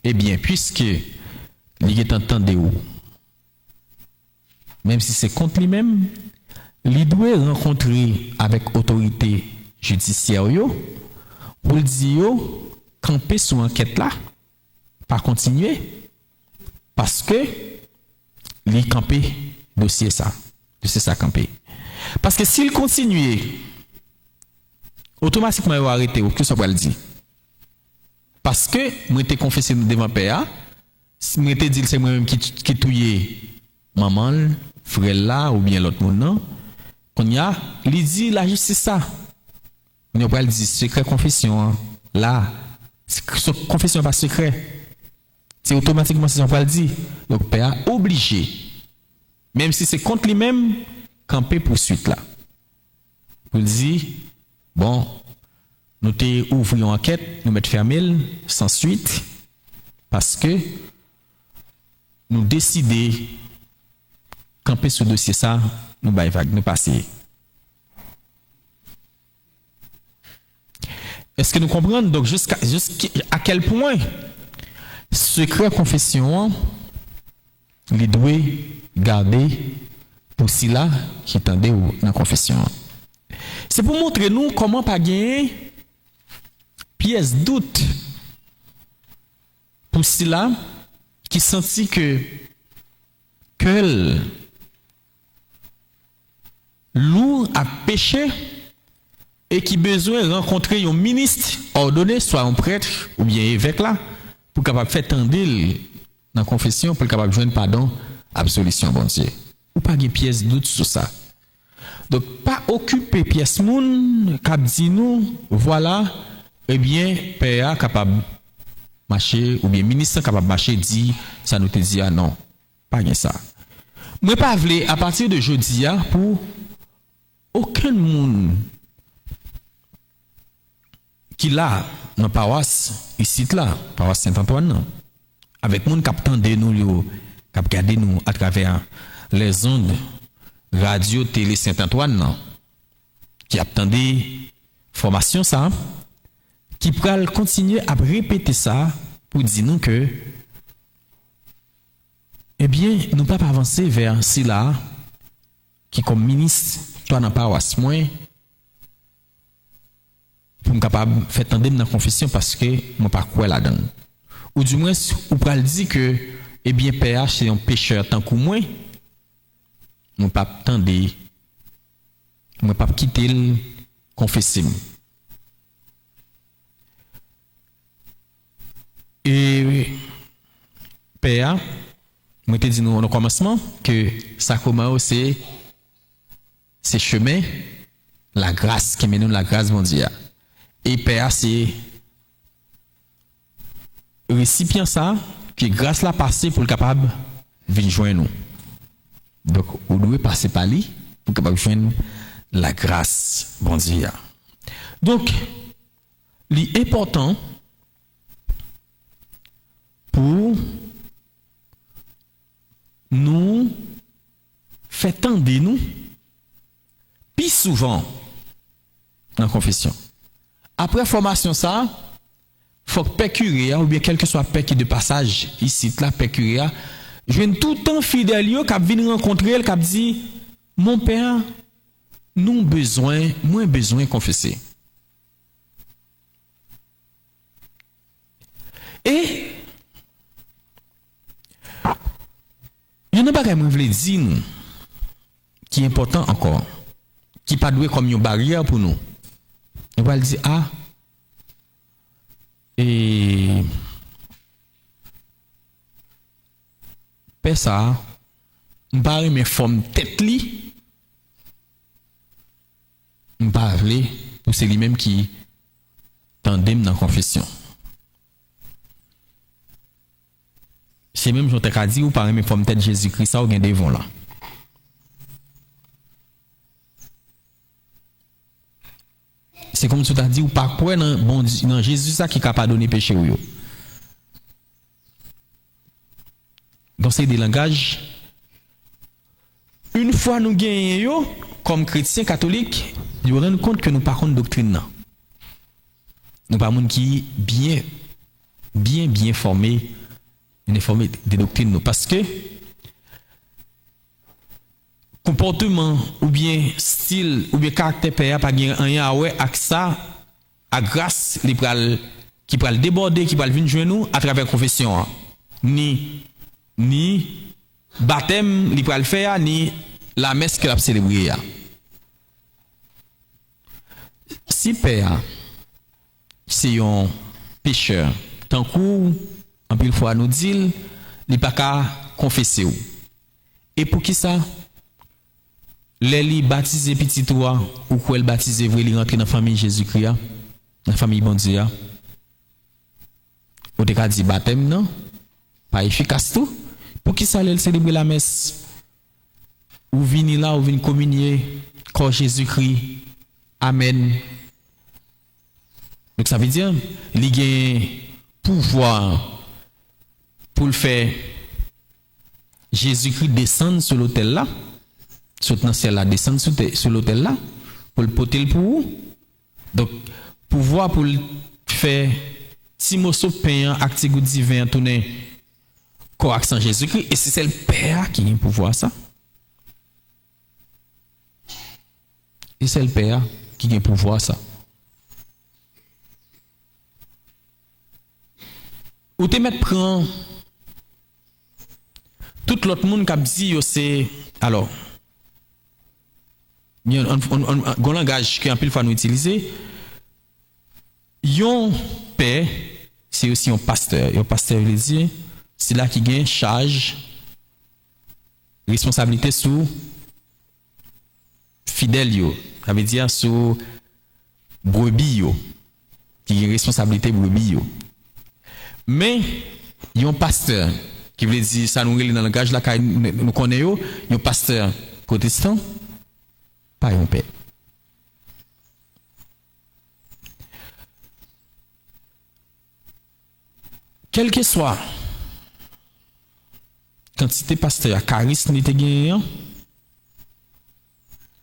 Eh bien, puisque il est entendu, même si c'est contre lui-même, il doit rencontrer avec autorité judiciaire pour dire camper sur enquête là, pas continuer, parce que il camper dossier ça camper. Parce que s'il continue, automatiquement il va arrêter ou que ça va le dire. Parce que moi t'ai confessé devant père, moi t'ai dit c'est moi-même qui touillé maman, frère là ou bien l'autre monde non. Qu'on y a, il dit la justice ça. On va le dire secret confession là. Confession pas secret. C'est automatiquement c'est on va le dire. Donc père obligé même si c'est contre lui-même camper poursuite là. Pour dire bon nous t'ai ouvert une enquête, nous mettons fermé sans suite, parce que nous décidons camper sur le dossier ça, nous vague, nous passer. Est-ce que nous comprenons donc jusqu'à quel point secret confession il doit garder pour cela qui tendait dans la confession. C'est pour montrer nous comment pas gagner pièce doute pour cela qui sentit que lourd a péché et qui besoin de rencontrer un ministre ordonné, soit un prêtre ou bien évêque là, pour capable faire tendre dans la confession, pour capable joindre pardon, absolution, bon Dieu. Ou pas de pièce doute sur ça. Donc, pas occuper pièce moun, cap dit nous, voilà, eh bien, père capable marcher, ou bien ministre capable marcher, dit, ça nous te dit, ah non, pas bien ça. Moi, pas vle, à partir de jeudi, pour aucun monde qui là, dans la paroisse, ici là, paroisse Saint-Antoine, avec monde qui attendent nous, qui regardent nous à travers les ondes radio télé Saint-Antoine, qui attendent formation ça, qui pourra continuer à répéter ça pour dire nous que, eh bien, nous ne pouvons pas avancer vers cela qui comme ministre, toi dans la paroisse, moi, pour me capable faire tendre dans la confession parce que moi pas quoi là-dedans. Ou du moins ou pral dire que eh bien PH c'est un pécheur tant que moi moi pas tendre moi pas quitter le confesser. Et PA moi te dit nous au commencement que ça commence c'est chemin la grâce qui mène nous la grâce mondiale. Et Père, c'est récipient ça, que grâce la passé pour le capable de venir joindre nous. Donc, vous devez passer par lui pour capable de joindre la grâce, bon Dieu. Donc, l'important pour nous faire tendre nous, plus souvent dans la confession. Après formation ça, faut que pécuria ou bien quel que soit père qui de passage ici là pécuria, je viens tout le temps fidèle yo qui vient rencontrer qui dit mon père nous moins besoin confesser. Et il y a pas que moi voulais dire nous qui est important encore, qui pas doué comme une barrière pour nous. On va dire, ah, et père ça, on parle mes formes tête li, on parle pour c'est lui-même qui tandem dans la confession. C'est même j'en t'ai dit ou parle mes formes tête Jésus-Christ ça ou gain devant là. C'est comme tu t'as dit ou pas quoi dans Jésus ça qui capable donner péché ou yo. Donc c'est des langages. Une fois nous gagnons comme chrétiens catholiques, nous rendons compte que nous pas contre doctrine non. Nous pas monde qui bien formé, des doctrines nous parce que comportement ou bien style ou bien caractère père pas rien à ouais avec ça à grâce qui pral déborder qui pral venir joindre nous à travers confession ni baptême li pral faire ni la messe que l'a célébrer. Si père c'est un pécheur tant coup en pile fois nous dit il pas qu'à confesser ou et pour qui ça les baptisé petit toi ou quoi le baptisé vrai il rentrer dans la famille Jésus-Christ dans la famille bon Dieu ou te ka dit baptême non pas efficace tout pour qui ça elle célébrer la messe ou venir là ou venir communier corps Jésus-Christ amen Donc ça veut dire il y a pouvoir pour le faire Jésus-Christ descendre sur l'autel là, sauter dans le ciel là, descendre sur l'autel là, pour le porter pour vous. Donc, pouvoir pour le faire Timoso payant acte divin tourner correction Jésus-Christ, et c'est le Père qui a le pouvoir ça. Et c'est le Père qui a le pouvoir ça. Ou te mettre prend tout l'autre monde qui a dit c'est alors il y a un langage que en pile fois nous utiliser yon père c'est aussi un pasteur. Un pasteur veut dire c'est là qui gagne charge responsabilité sous fidèle yo, ça veut dire sous brebis yo, qui a responsabilité brebis yo. Mais il y a un pasteur qui veut dire ça nous dans le langage là nous connaissons, il y a un pasteur protestant, pas un père. Quel que soit quantité pasteur, charisme n'était gagné,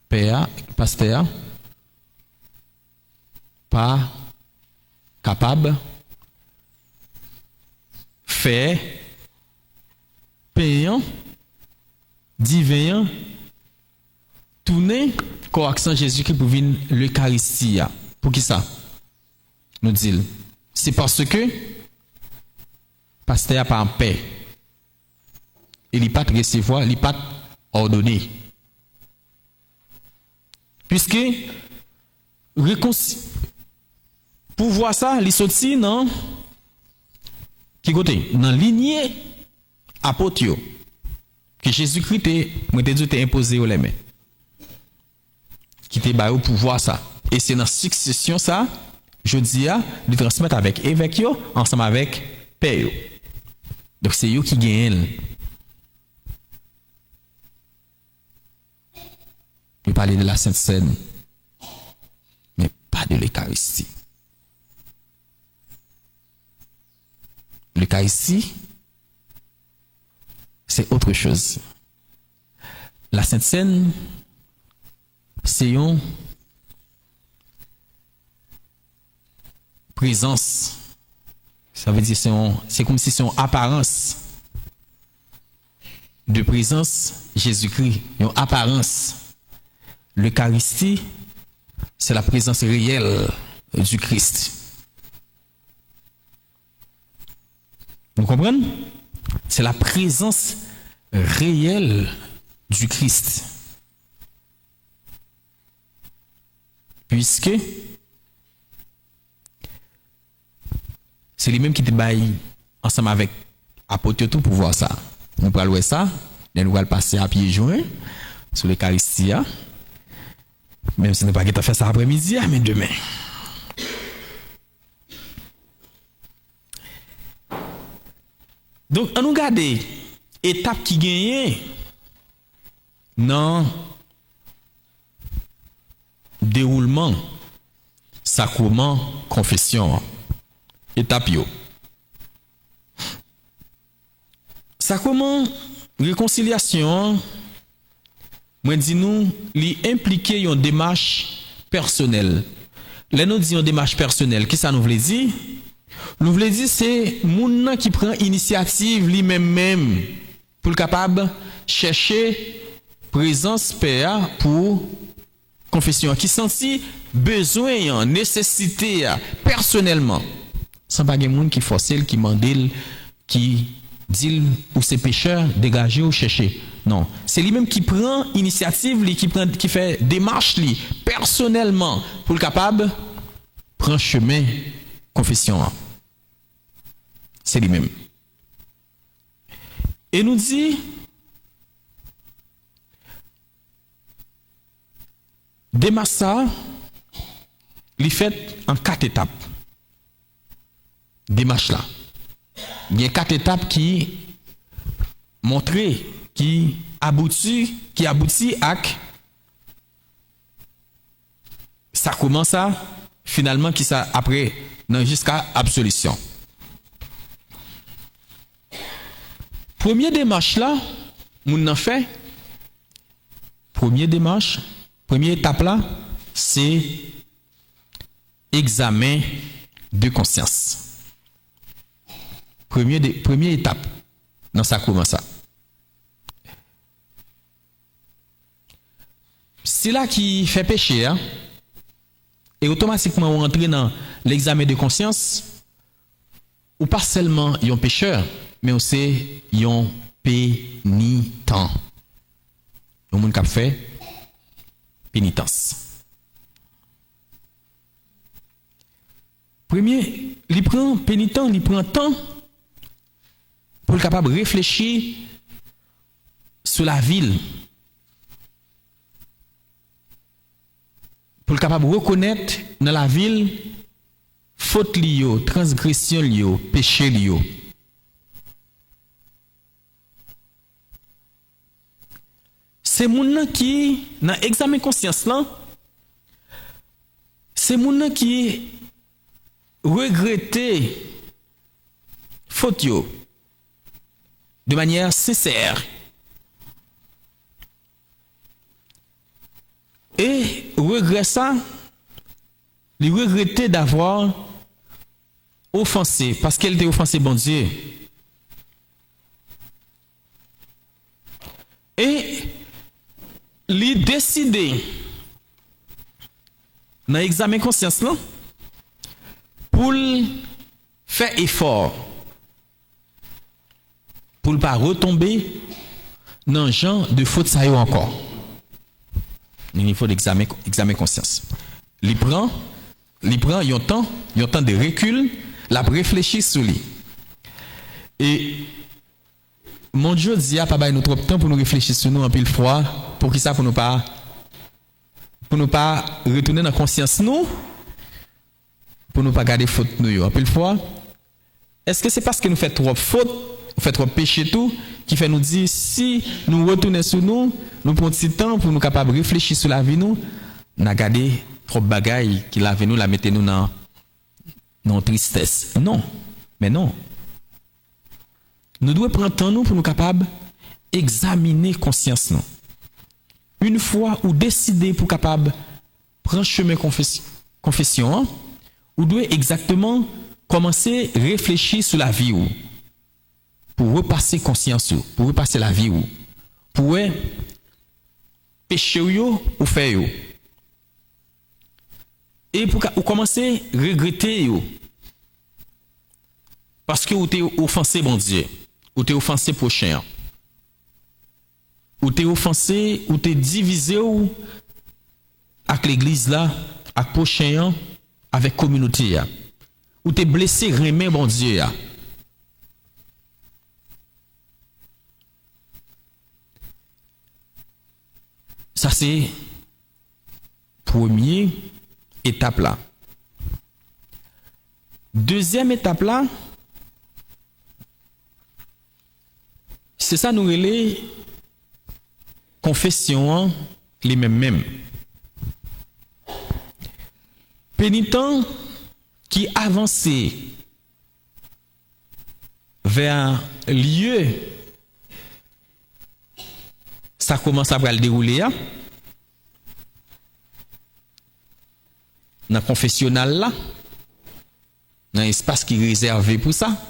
père, pasteur, pas capable faire payant divin tourner correction Jésus-Christ pour venir l'Eucharistie. Pour qui ça nous dit c'est parce que pasteur pas en paix, il n'est pas recevoir, il n'est pas ordonné, puisque pour voir ça il sorti non qui côté dans lignée apôtre que Jésus-Christ t'a imposé aux mains qui t'a ba au pouvoir ça, et c'est dans succession ça je dis de transmettre avec évêque yo ensemble avec père yo. Donc c'est eux qui gagnent. Je parler de la Sainte Seine, mais pas de l'Eucharistie. L'Eucharistie, c'est autre chose. La Sainte Seine, c'est une présence. Ça veut dire c'est comme si c'est une apparence de présence Jésus-Christ, une apparence. L'Eucharistie, c'est la présence réelle du Christ. Vous comprenez? C'est la présence réelle du Christ. Puisque c'est lui-même qui te baille ensemble avec apôtre tout pour voir ça. Nous allons voir ça, nous allons passer à pieds joints sur l'Eucharistie. Même si nous n'avons pas fait ça après-midi, mais demain. Donc, on nous regarde étape qui gagne dans déroulement, sacrement, confession. Étape yo. Sacrement, réconciliation, moi dis nous, li impliquer une démarche personnelle. Là nous disons démarche personnelle, qui ça nous veut dire? Nous voulons dire c'est moun qui prend initiative lui-même pour le capable chercher présence père pour confession, qui sentit besoin, nécessité personnellement. Sans pas de monde qui force, qui mandel, qui dit ou ses pécheurs dégager ou chercher. Non, c'est lui-même qui prend initiative, qui fait démarche personnellement pour le capable prendre chemin confession. C'est lui-même. Et nous dit démarche ça, il fait en 4 étapes. Démarche là. Il y a 4 étapes qui montrent, qui aboutit à ça commence à finalement qui ça après jusqu'à absolution. Première démarche là, moun nan fait. Première étape là, c'est examen de conscience. Première étape dans ça commence ça. C'est là qui fait péché, hein? Et automatiquement on rentre dans l'examen de conscience, ou pas seulement un pécheur, mais aussi un pénitent. Un monde qui a fait pénitence. Premier, il prend pénitent, il prend temps pour être capable de réfléchir sur la ville. Pour être capable de reconnaître dans la ville faute liée, transgression liée, péché lié. C'est moun qui dans examen conscience là, c'est moun qui regretter faute yo de manière sincère. Et regret ça, il regrettait d'avoir offensé, parce qu'elle était offensée, bon Dieu. Et il décidé, dans l'examen conscience là, pour faire effort, pour ne pas retomber dans le genre de faute ça y est encore. Il faut l'examen conscience. Il prend un temps de recul, la réfléchir sur lui. Et mon Dieu dit pas bailler nous trop de temps pour nous réfléchir sur nous en pile fois, pour qui ça pour nous pas retourner dans la conscience nous, pour nous pas garder faute nous en pile fois. Est-ce que c'est parce que nous fait trop faute, nous fait trop péché tout qui fait nous dire si nous retournons sur nous prenons un petit temps pour nous capables de réfléchir sur la vie nous, n'a gardé trop de bagailles qui la vie nous la mettez nous dans tristesse. Non. Mais non. Nous devons prendre temps nous pour nous capables examiner conscience nous. Une fois ou décider pour capable prendre chemin confession, ou doit exactement commencer à réfléchir sur la vie ou pour repasser conscience ou pour repasser la vie ou pour péché ou faire yo. Et pour commencer à regretter yo. Parce que vous t'es offensé bon Dieu, ou t'es offensé prochain. Ou t'es offensé, ou t'es divisé ou avec l'église là, avec prochain, avec communauté là. Ou t'es blessé remet bon Dieu là. Ça c'est première étape là. Deuxième étape là, c'est ça nous relais confession les mêmes. Pénitent qui avançait vers lieu, ça commence à le dérouler dans le confessionnal là, dans l'espace qui est réservé pour ça.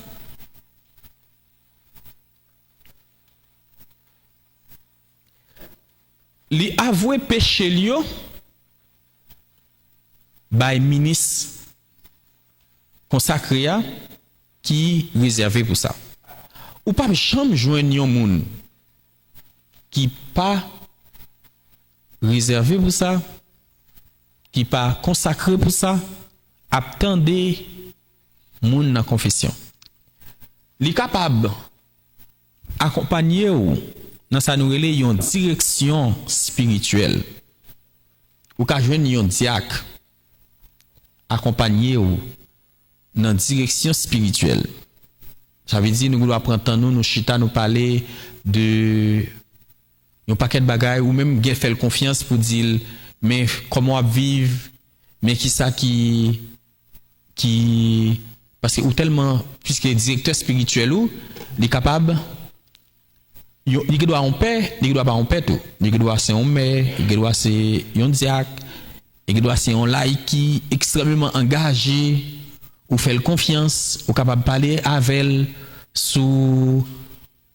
Li avoué péché lio by ministre consacré qui réservé pour ça. Ou pas jamais joindre un monde qui pas réservé pour ça, qui pas consacré pour ça, attendez monde dans confession. Li capable accompagner ou dans sa nous relé une direction spirituelle. Ou ka joindre un diacre accompagner ou dans direction spirituelle. Ça veut dire nous doit prendre temps nous chita nous parler de un paquet de bagages ou même faire confiance pour dire mais comment vivre, mais qui ça qui parce que ou tellement puisque directeur spirituel ou il est capable il doit en paix, il doit pas en paix tout. Il doit c'est un maire, il doit c'est un diacre, il doit c'est un laïc qui extrêmement engagé ou fait confiance, ou capable de parler avec elle sous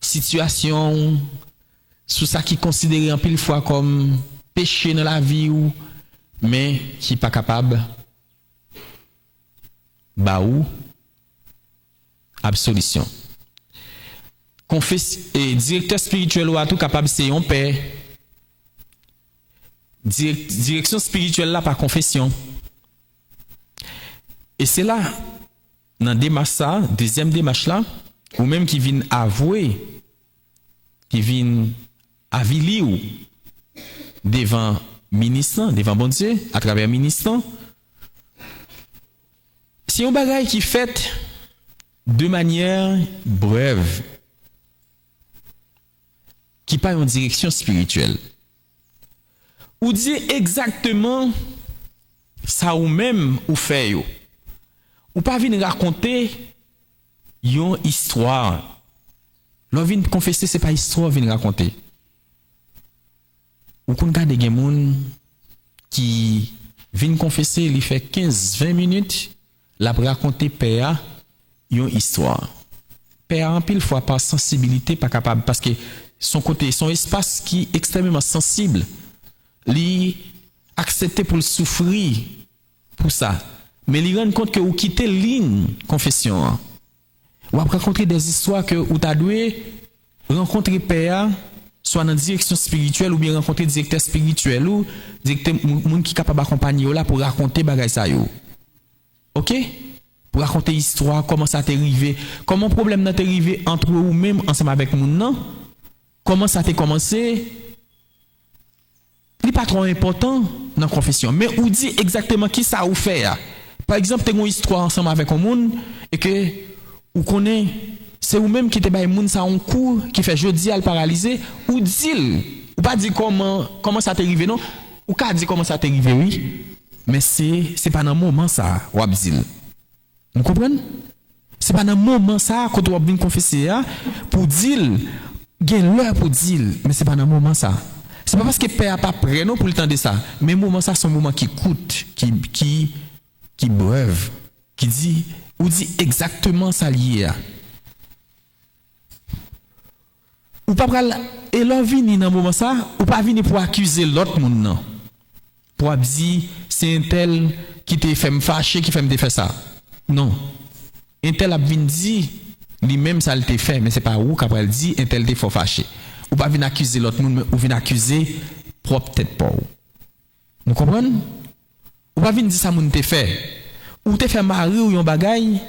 situation, sous ça qui est considéré en pile fois comme péché dans la vie ou mais qui pas capable bah ou absolution. Et directeur spirituel ou à tout capable c'est un père. Direction spirituelle là par confession. Et c'est là dans démarche ça, deuxième démarche là, ou même qui vient avouer, qui vient avili ou devant ministre, devant bon Dieu, à travers ministre. C'est un bagage qui fait de manière brève, qui pas en direction spirituelle. Ou dit exactement ça ou même ou fait yo. Ou pas venir raconter une histoire. L'on vient confesser c'est pas histoire venir raconter. Ou qu'on garde des gens qui viennent confesser, il fait 15-20 minutes, la raconter père une histoire. Père en pile fois par sensibilité pas capable parce que son côté, son espace qui est extrêmement sensible, li accepter pour le souffrir pour ça. Mais il rend compte que vous quittez ligne confession. Ou après rencontrer des histoires que vous t'as dû rencontrer père soit dans direction spirituelle ou bien rencontrer directeur spirituel ou directeur monde qui capable d'accompagner là pour raconter bagay ça yo. OK? Pour raconter histoire, comment ça t'est arrivé, comment problème n'a t'est arrivé entre vous même ensemble avec moun nan, comment ça t'est commencé. Il n'est pas trop important dans la confession, mais ou dit exactement qui ça ou fait. Par exemple, tu as une histoire ensemble avec un monde et que vous connaissez, c'est vous-même qui te baille moun ça un coup qui fait jeudi à le paralyser ou dit ou pas dire comment ça t'est arrivé non, ou pas dire comment ça t'est arrivé oui, mais c'est pas dans le moment ça ou dit. Vous comprenez? C'est pas dans le moment ça quand on vient confesser pour dire gain l'heure pour dire mais c'est pas dans le moment ça. C'est pas parce que père pas prêt non pour le temps de ça, mais moment ça c'est un moment qui coûte, qui brève, qui dit ou dit exactement ça lié. Ou pas et l'on vient dans moment ça, ou pas venir pour accuser l'autre monde non. Pour dire c'est un tel qui te fait me fâcher, qui fait me faire ça. Non. Un tel a vient dire lui-même ça le te fait, mais c'est pas où qu'après il dit un tel te faut fâcher. Ou pas venir accuser l'autre monde, ou venir accuser propre tête pas. Vous comprenez? Ou pas venir dire ça moun te fait. Ou te fait mari ou yon bagay,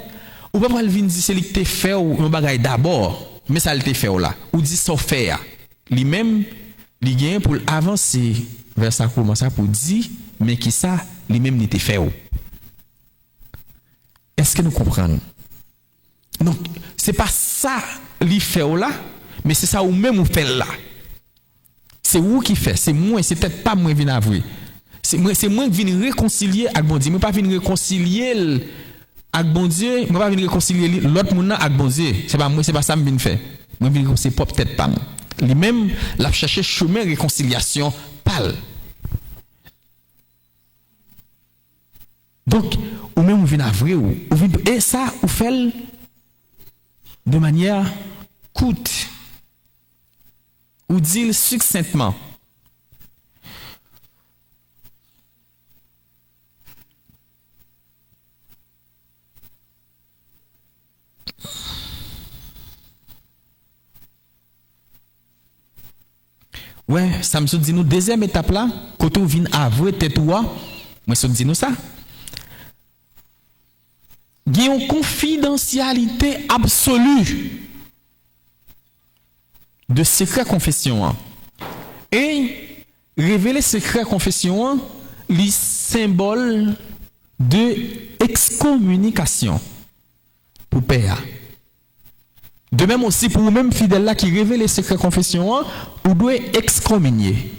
ou pas venir dire c'est lui qui te fait ou yon bagay d'abord, mais ça le te fait là. Ou dit ça fait. Lui-même, li gagne pour avancer vers ça comment ça pour dire mais qui ça lui-même ni te fait. Est-ce que nous comprenons? Donc, c'est pas ça li fait là, mais c'est ça ou même ou fait là. C'est vous qui fait, c'est moi, c'est peut-être pas moi qui viens avouer. C'est moi qui viens réconcilier avec bon Dieu, mais pas venir réconcilier avec bon Dieu, moi pas venir réconcilier l'autre monde avec bon Dieu. C'est pas moi, c'est pas ça que je viens faire. Moi je viens c'est pas peut-être pas moi. Lui-même l'a chercher chemin réconciliation pâle. Donc, ou même vous venez avouer ou et ça vous fait de manière courte ou dit succinctement. Ouais, ça me dit nous deuxième étape là, quand on vient avouer tête ou moi ça dit nous ça. Il y a une confidentialité absolue de secret confession. Et révéler secret confession, les symboles de excommunication pour père. De même aussi pour vous-même fidèles là qui révèle les secrets confession, vous devez excommunier.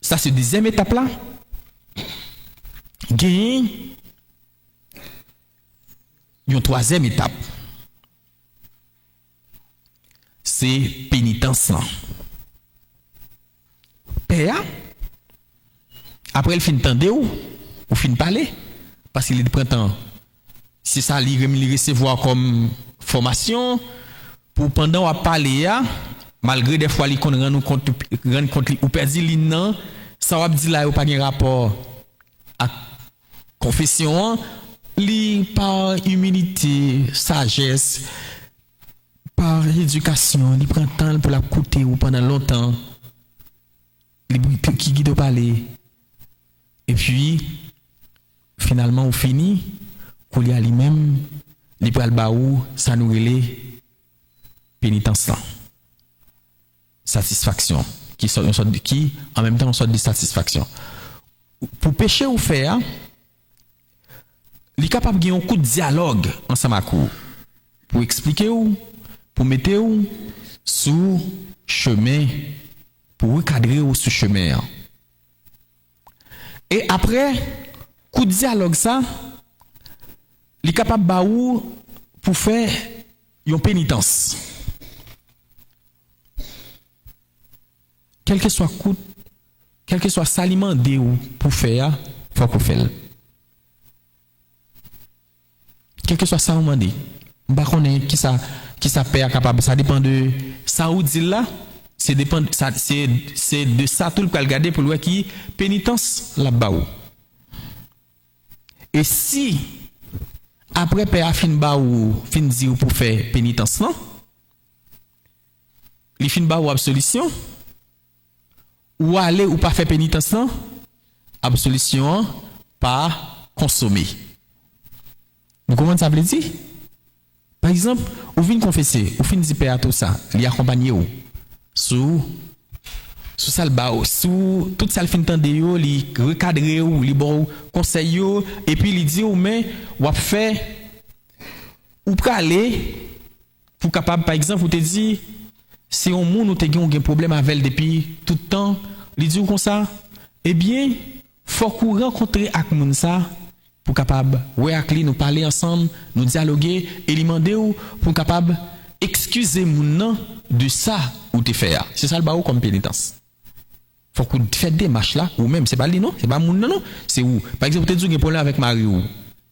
Ça c'est deuxième étape là. Gagne une troisième étape. C'est pénitence là. Père, après il fin tendre ou fin parler parce qu'il est de printemps. C'est ça il recevoir comme formation pour pendant à parler malgré des fois il qu'on rend compte ou perdre l'innan ça va dire là pas de rapport à confession li par humilité, sagesse, par éducation, il prend temps pour la coûter ou pendant longtemps. Qui guide parler. Et puis finalement on finit qu'on y a lui-même li pral baou ça nous relait pénitence là. Satisfaction qui en même temps une sorte de satisfaction. Pour pécher ou faire il est capable de gagner un coup de dialogue ensemble avec vous pour expliquer ou pour mettre ou sous chemin pour recadrer ou sous chemin. Et après coup de dialogue ça il est capable de pour faire une pénitence. Quel que soit coup, quel que soit saliment de ou pour faire, faut qu'on fasse. Quel que soit ça on dit. Bah connaît qui ça père capable, ça dépend de ça ou dit là, c'est dépend ça c'est de ça tout le pas regarder pour voir qui pénitence là-bas. Et si après père fin ba ou fin dire pour faire pénitence non, il fin ba ou absolution ou aller ou pas faire pénitence non, absolution pas consommer. Vous comprenez ça veut dire? Par exemple, vous venez confesser, vous venez dire père tout ça, il accompagner vous sous ça le bas, sous toute ça le fin tande yo, li recadrer ou li bon conseil yo et puis il dit ou mais ou faire ou aller pour capable par exemple vous te dit si on moun ou te gen un problème avec depuis tout le temps, il dit ou comme ça, eh bien faut qu'on rencontrer avec moun ça pour capable ouais avec lui nous parler ensemble, nous dialoguer et lui demander ou pour capable excuser moun de ça ou te faire. C'est ça le ba ou comme pénitence. Faut qu'on fait des marches là ou même c'est pas lui non, c'est pas moun non, c'est où. Par exemple tu dis un problème avec Marie ou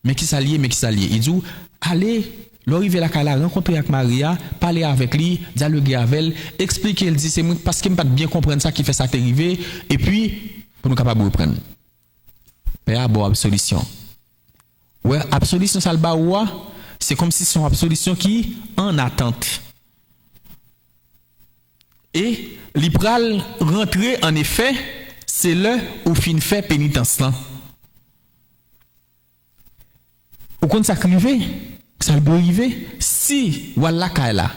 mais qui s'allie, il dit allez l'arriver la kala rencontrer avec Maria, parler avec lui, dialoguer avec elle, expliquer elle dit c'est parce que me pas bien comprendre ça qui fait ça t'arriver et puis pour nous capable reprendre. Père bon absolution. Ouais, absolution ça le ba ou c'est comme si c'est une absolution qui en attente. Et l'ipral rentrer en effet, c'est le où fin fait pénitence là. Au compte ça arrivé, ça peut arriver si voilà là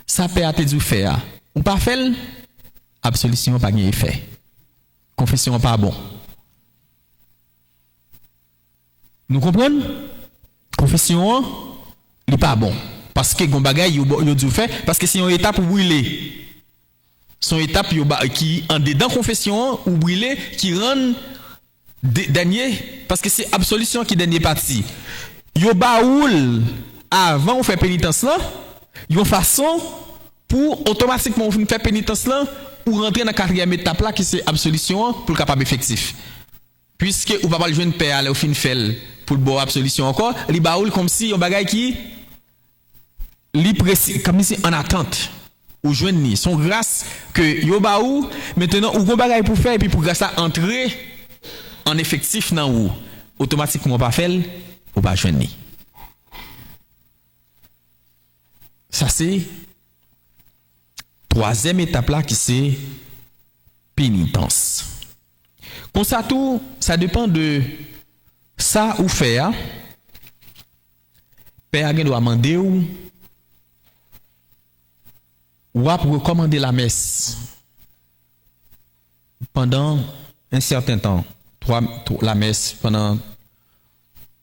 ça peut être du faire ou pas fait absolution pas gain effet. Confession pas bon. Nous comprenons? Confession il pas bon parce que gon bagay yo dû faire parce que c'est une étape pour brûler. Son étape qui en dedans confession ou brûler qui rend dernier parce que c'est absolution qui dernier partie. Yo baoul avant on fait pénitence là, yon façon pour automatiquement on faire pénitence là ou rentrer dans la quatrième étape là qui c'est absolution pour le capable effectif. Puisque ou pas le jeune père là au fin fait pour le bon absolution encore, li baoul comme si on bagay qui li précis comme si en attente. Ou joindre ni son grâce que yo ba ou maintenant ou gon bagay pour faire et puis pour grâce à entrer en effectif dans ou automatiquement pas faire ou pas joindre ni. Ça c'est troisième étape là qui c'est pénitence. Comme ça tout ça dépend de ça ou faire. Père doit demander ou à recommander la messe pendant un certain temps. La messe pendant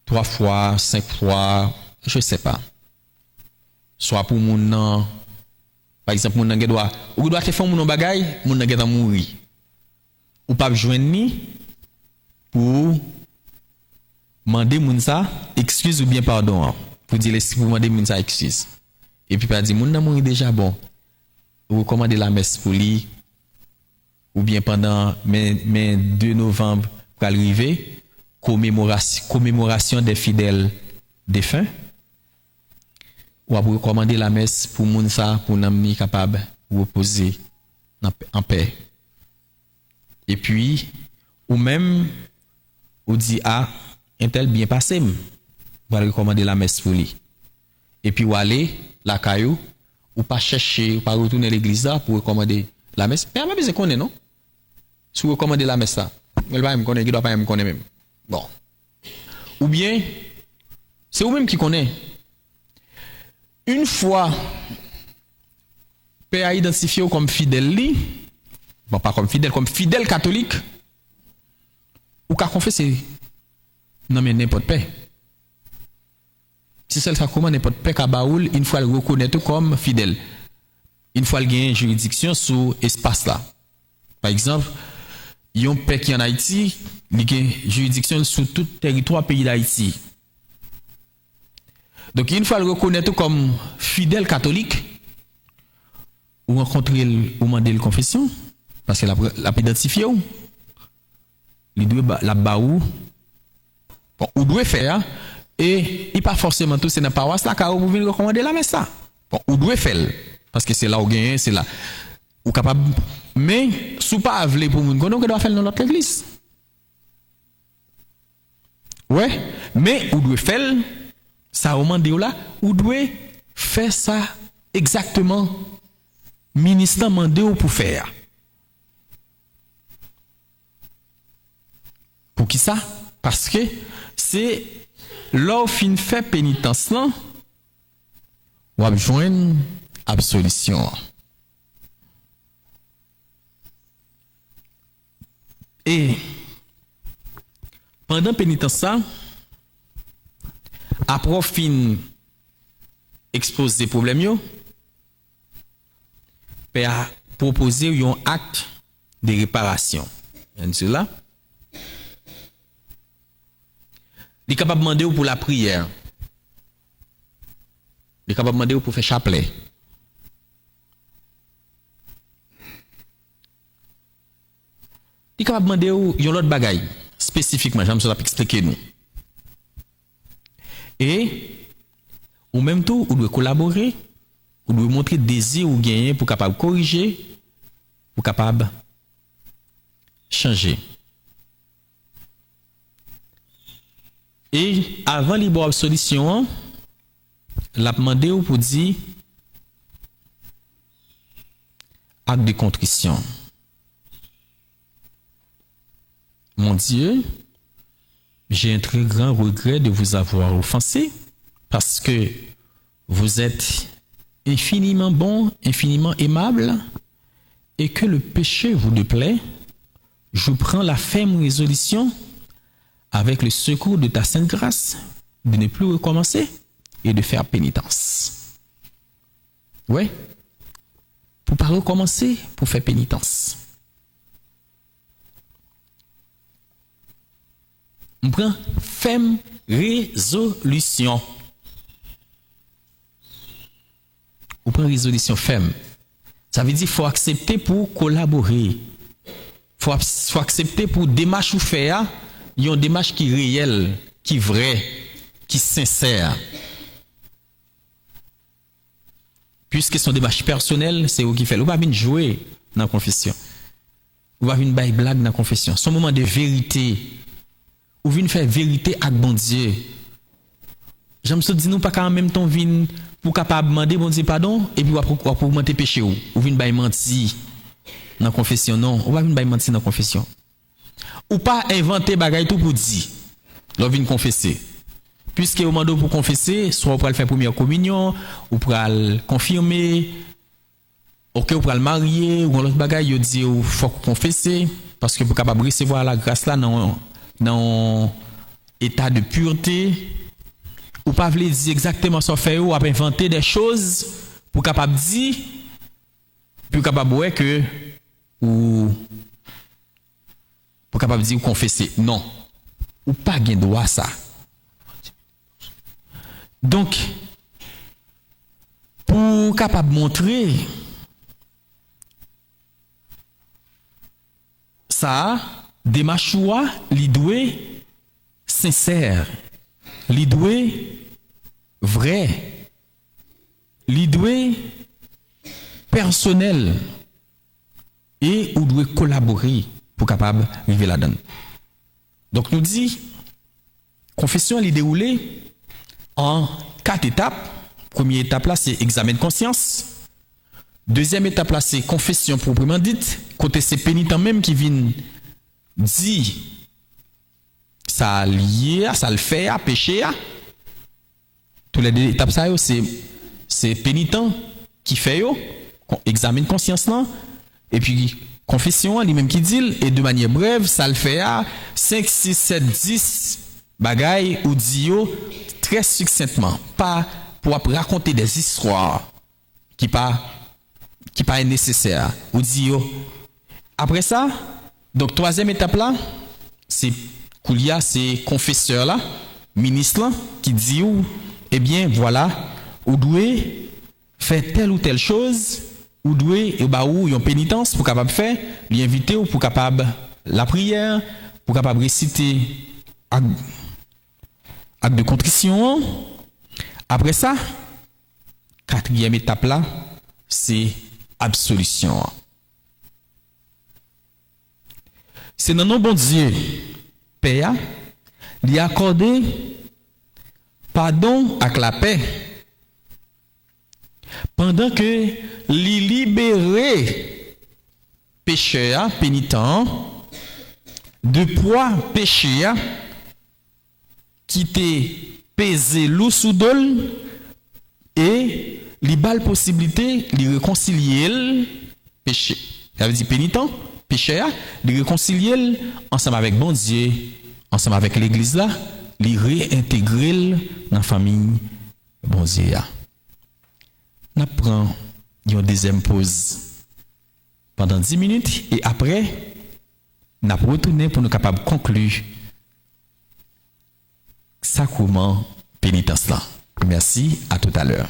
3 fois, 5 fois, je ne sais pas. Soit pour mon par exemple, mon doit te faire mon bagay, mon doit mourir. ou pas joindre ni pour demander moun ça excuse ou bien pardon pour dire pour demander moun ça excuse et puis pas dire moun nan mourir déjà bon ou recommander la messe pour lui ou bien pendant mai 2 novembre pour arriver commémoration des fidèles défunts ou à recommander la messe pour moun ça pour nous capable reposer en paix. Et puis ou même ou dit un tel bien passé va recommander la messe pour lui. Et puis ou aller la caillou ou pas chercher ou pas retourner à l'église là pour recommander la messe. Mais on besoin connaît non? Si vous recommandez la messe là, elle va me connaître, il doit pas me connaître même. Bon. Ou bien c'est vous même qui connaît. Une fois Père a identifié comme fidèle li, bon pas comme fidèle catholique, ou qu'a confessé non mais n'importe paix. Si c'est le sacrement n'importe paix qu'a baoul, une fois le reconnaître comme fidèle. Une fois il gagne juridiction sur espace là. Par exemple, yon paix qui en Haïti, il gagne juridiction sur tout territoire pays d'Haïti. Donc une fois le reconnaître comme fidèle catholique, ou rencontrer ou demander la confession parce que la identifié ou il doit la baou bon ou doit faire et il pas forcément tout c'est dans paroisse là car vous venez recommander la messe ça bon ou doit faire parce que c'est là où gagne c'est là ou capable mais sous pas avler pour moun qu'on doit faire dans notre église ouais mais ou doit faire ça au moment là ou doit faire ça exactement ministre mandé ou pour faire. Pour qui ça? Parce que c'est là où fin fait pénitence là, ou a joindre absolution. Et pendant pénitence ça, après fin exposer problème yo, Père a proposé un acte de réparation. Cela. Il est capable de demander pour la prière. Il est capable de demander pour faire chapelet. Il est capable de demander un autre bagaille spécifiquement, j'aime ça expliquer nous. Et ou même tout, on doit collaborer. Vous devez montrer désir ou gagner pour capable corriger, pour capable changer. Et avant libre absolution, l'a demandé pour dire acte de contrition. Mon Dieu, j'ai un très grand regret de vous avoir offensé parce que vous êtes infiniment bon, infiniment aimable, et que le péché vous déplaît, je prends la ferme résolution, avec le secours de ta sainte grâce, de ne plus recommencer et de faire pénitence. Ouais. Pour pas recommencer, pour faire pénitence. On prend ferme résolution. On prend résolution ferme. Ça veut dire qu'il faut accepter pour collaborer. Faut accepter pour démarche ou faire. Il y a une démarche qui est réelle, qui est vraie, qui est sincère. Puisque son démarche personnelle, c'est vous qui fait. Vous ne pouvez pas jouer dans la confession. Vous ne pouvez pas faire blague dans la confession. Son moment de vérité. Vous venez faire vérité avec bon Dieu. J'aime ça dire nous pas qu'en même temps venir pour capable demander bon Dieu pardon et puis pour augmenter péché ou venir bailler mentir dans la confession non, on va venir bailler mentir dans la confession. Ou pas inventer bagaille tout pour dire. Là venir confesser. Puisque au moment pour confesser, soit pour le faire première communion ou pour le confirmer OK ou pour le marier ou l'autre bagaille il dit faut confesser parce que pour capable recevoir la grâce là dans état de pureté. Ou pas vle dire exactement ce fait ou inventer des choses pour capable dire pour capable ouais que ou pour capable dire confesser. Non. Ou pas gain droit ça. Donc pour capable montrer ça démarche li doué sincère, li doué vrai, li doué personnel et ou doit collaborer pour capable vivre là-dedans. Donc nous dit confession elle est déroulée en 4 étapes. Première étape là c'est examen de conscience. Deuxième étape là c'est confession proprement dite, côté c'est pénitent même qui vient dire ça lié, ça le fait à péché à. Toutes les deux étapes ça c'est pénitent qui fait yo examen de conscience là et puis confession lui-même qui dit et de manière brève ça le fait à 5 6 7 10 bagaille ou dit yo très succinctement, pas pour raconter des histoires qui pas nécessaire ou dit yo. Après ça donc troisième étape là c'est Koulia c'est confesseur là ministre là qui dit ou eh bien voilà ou doit faire telle ou telle chose ou doit bah ou une pénitence pour capable faire lui inviter ou pour capable la prière pour capable réciter acte de contrition. Après ça quatrième étape là c'est absolution. C'est dans nos bon Dieu Père lui accorder pardon avec la paix pendant que li libérer pécheur pénitent de poids péché qui t'est pesé lourd sous dol et li bal possibilité li réconcilier péché ça veut dire pénitent pécheur li réconcilier ensemble avec bon Dieu ensemble avec l'église là li réintégrer dans la famille bon Dieu. On prend une deuxième pause pendant 10 minutes et après on retourner pour nous capables conclure sacrement pénitence là. Merci, à tout à l'heure.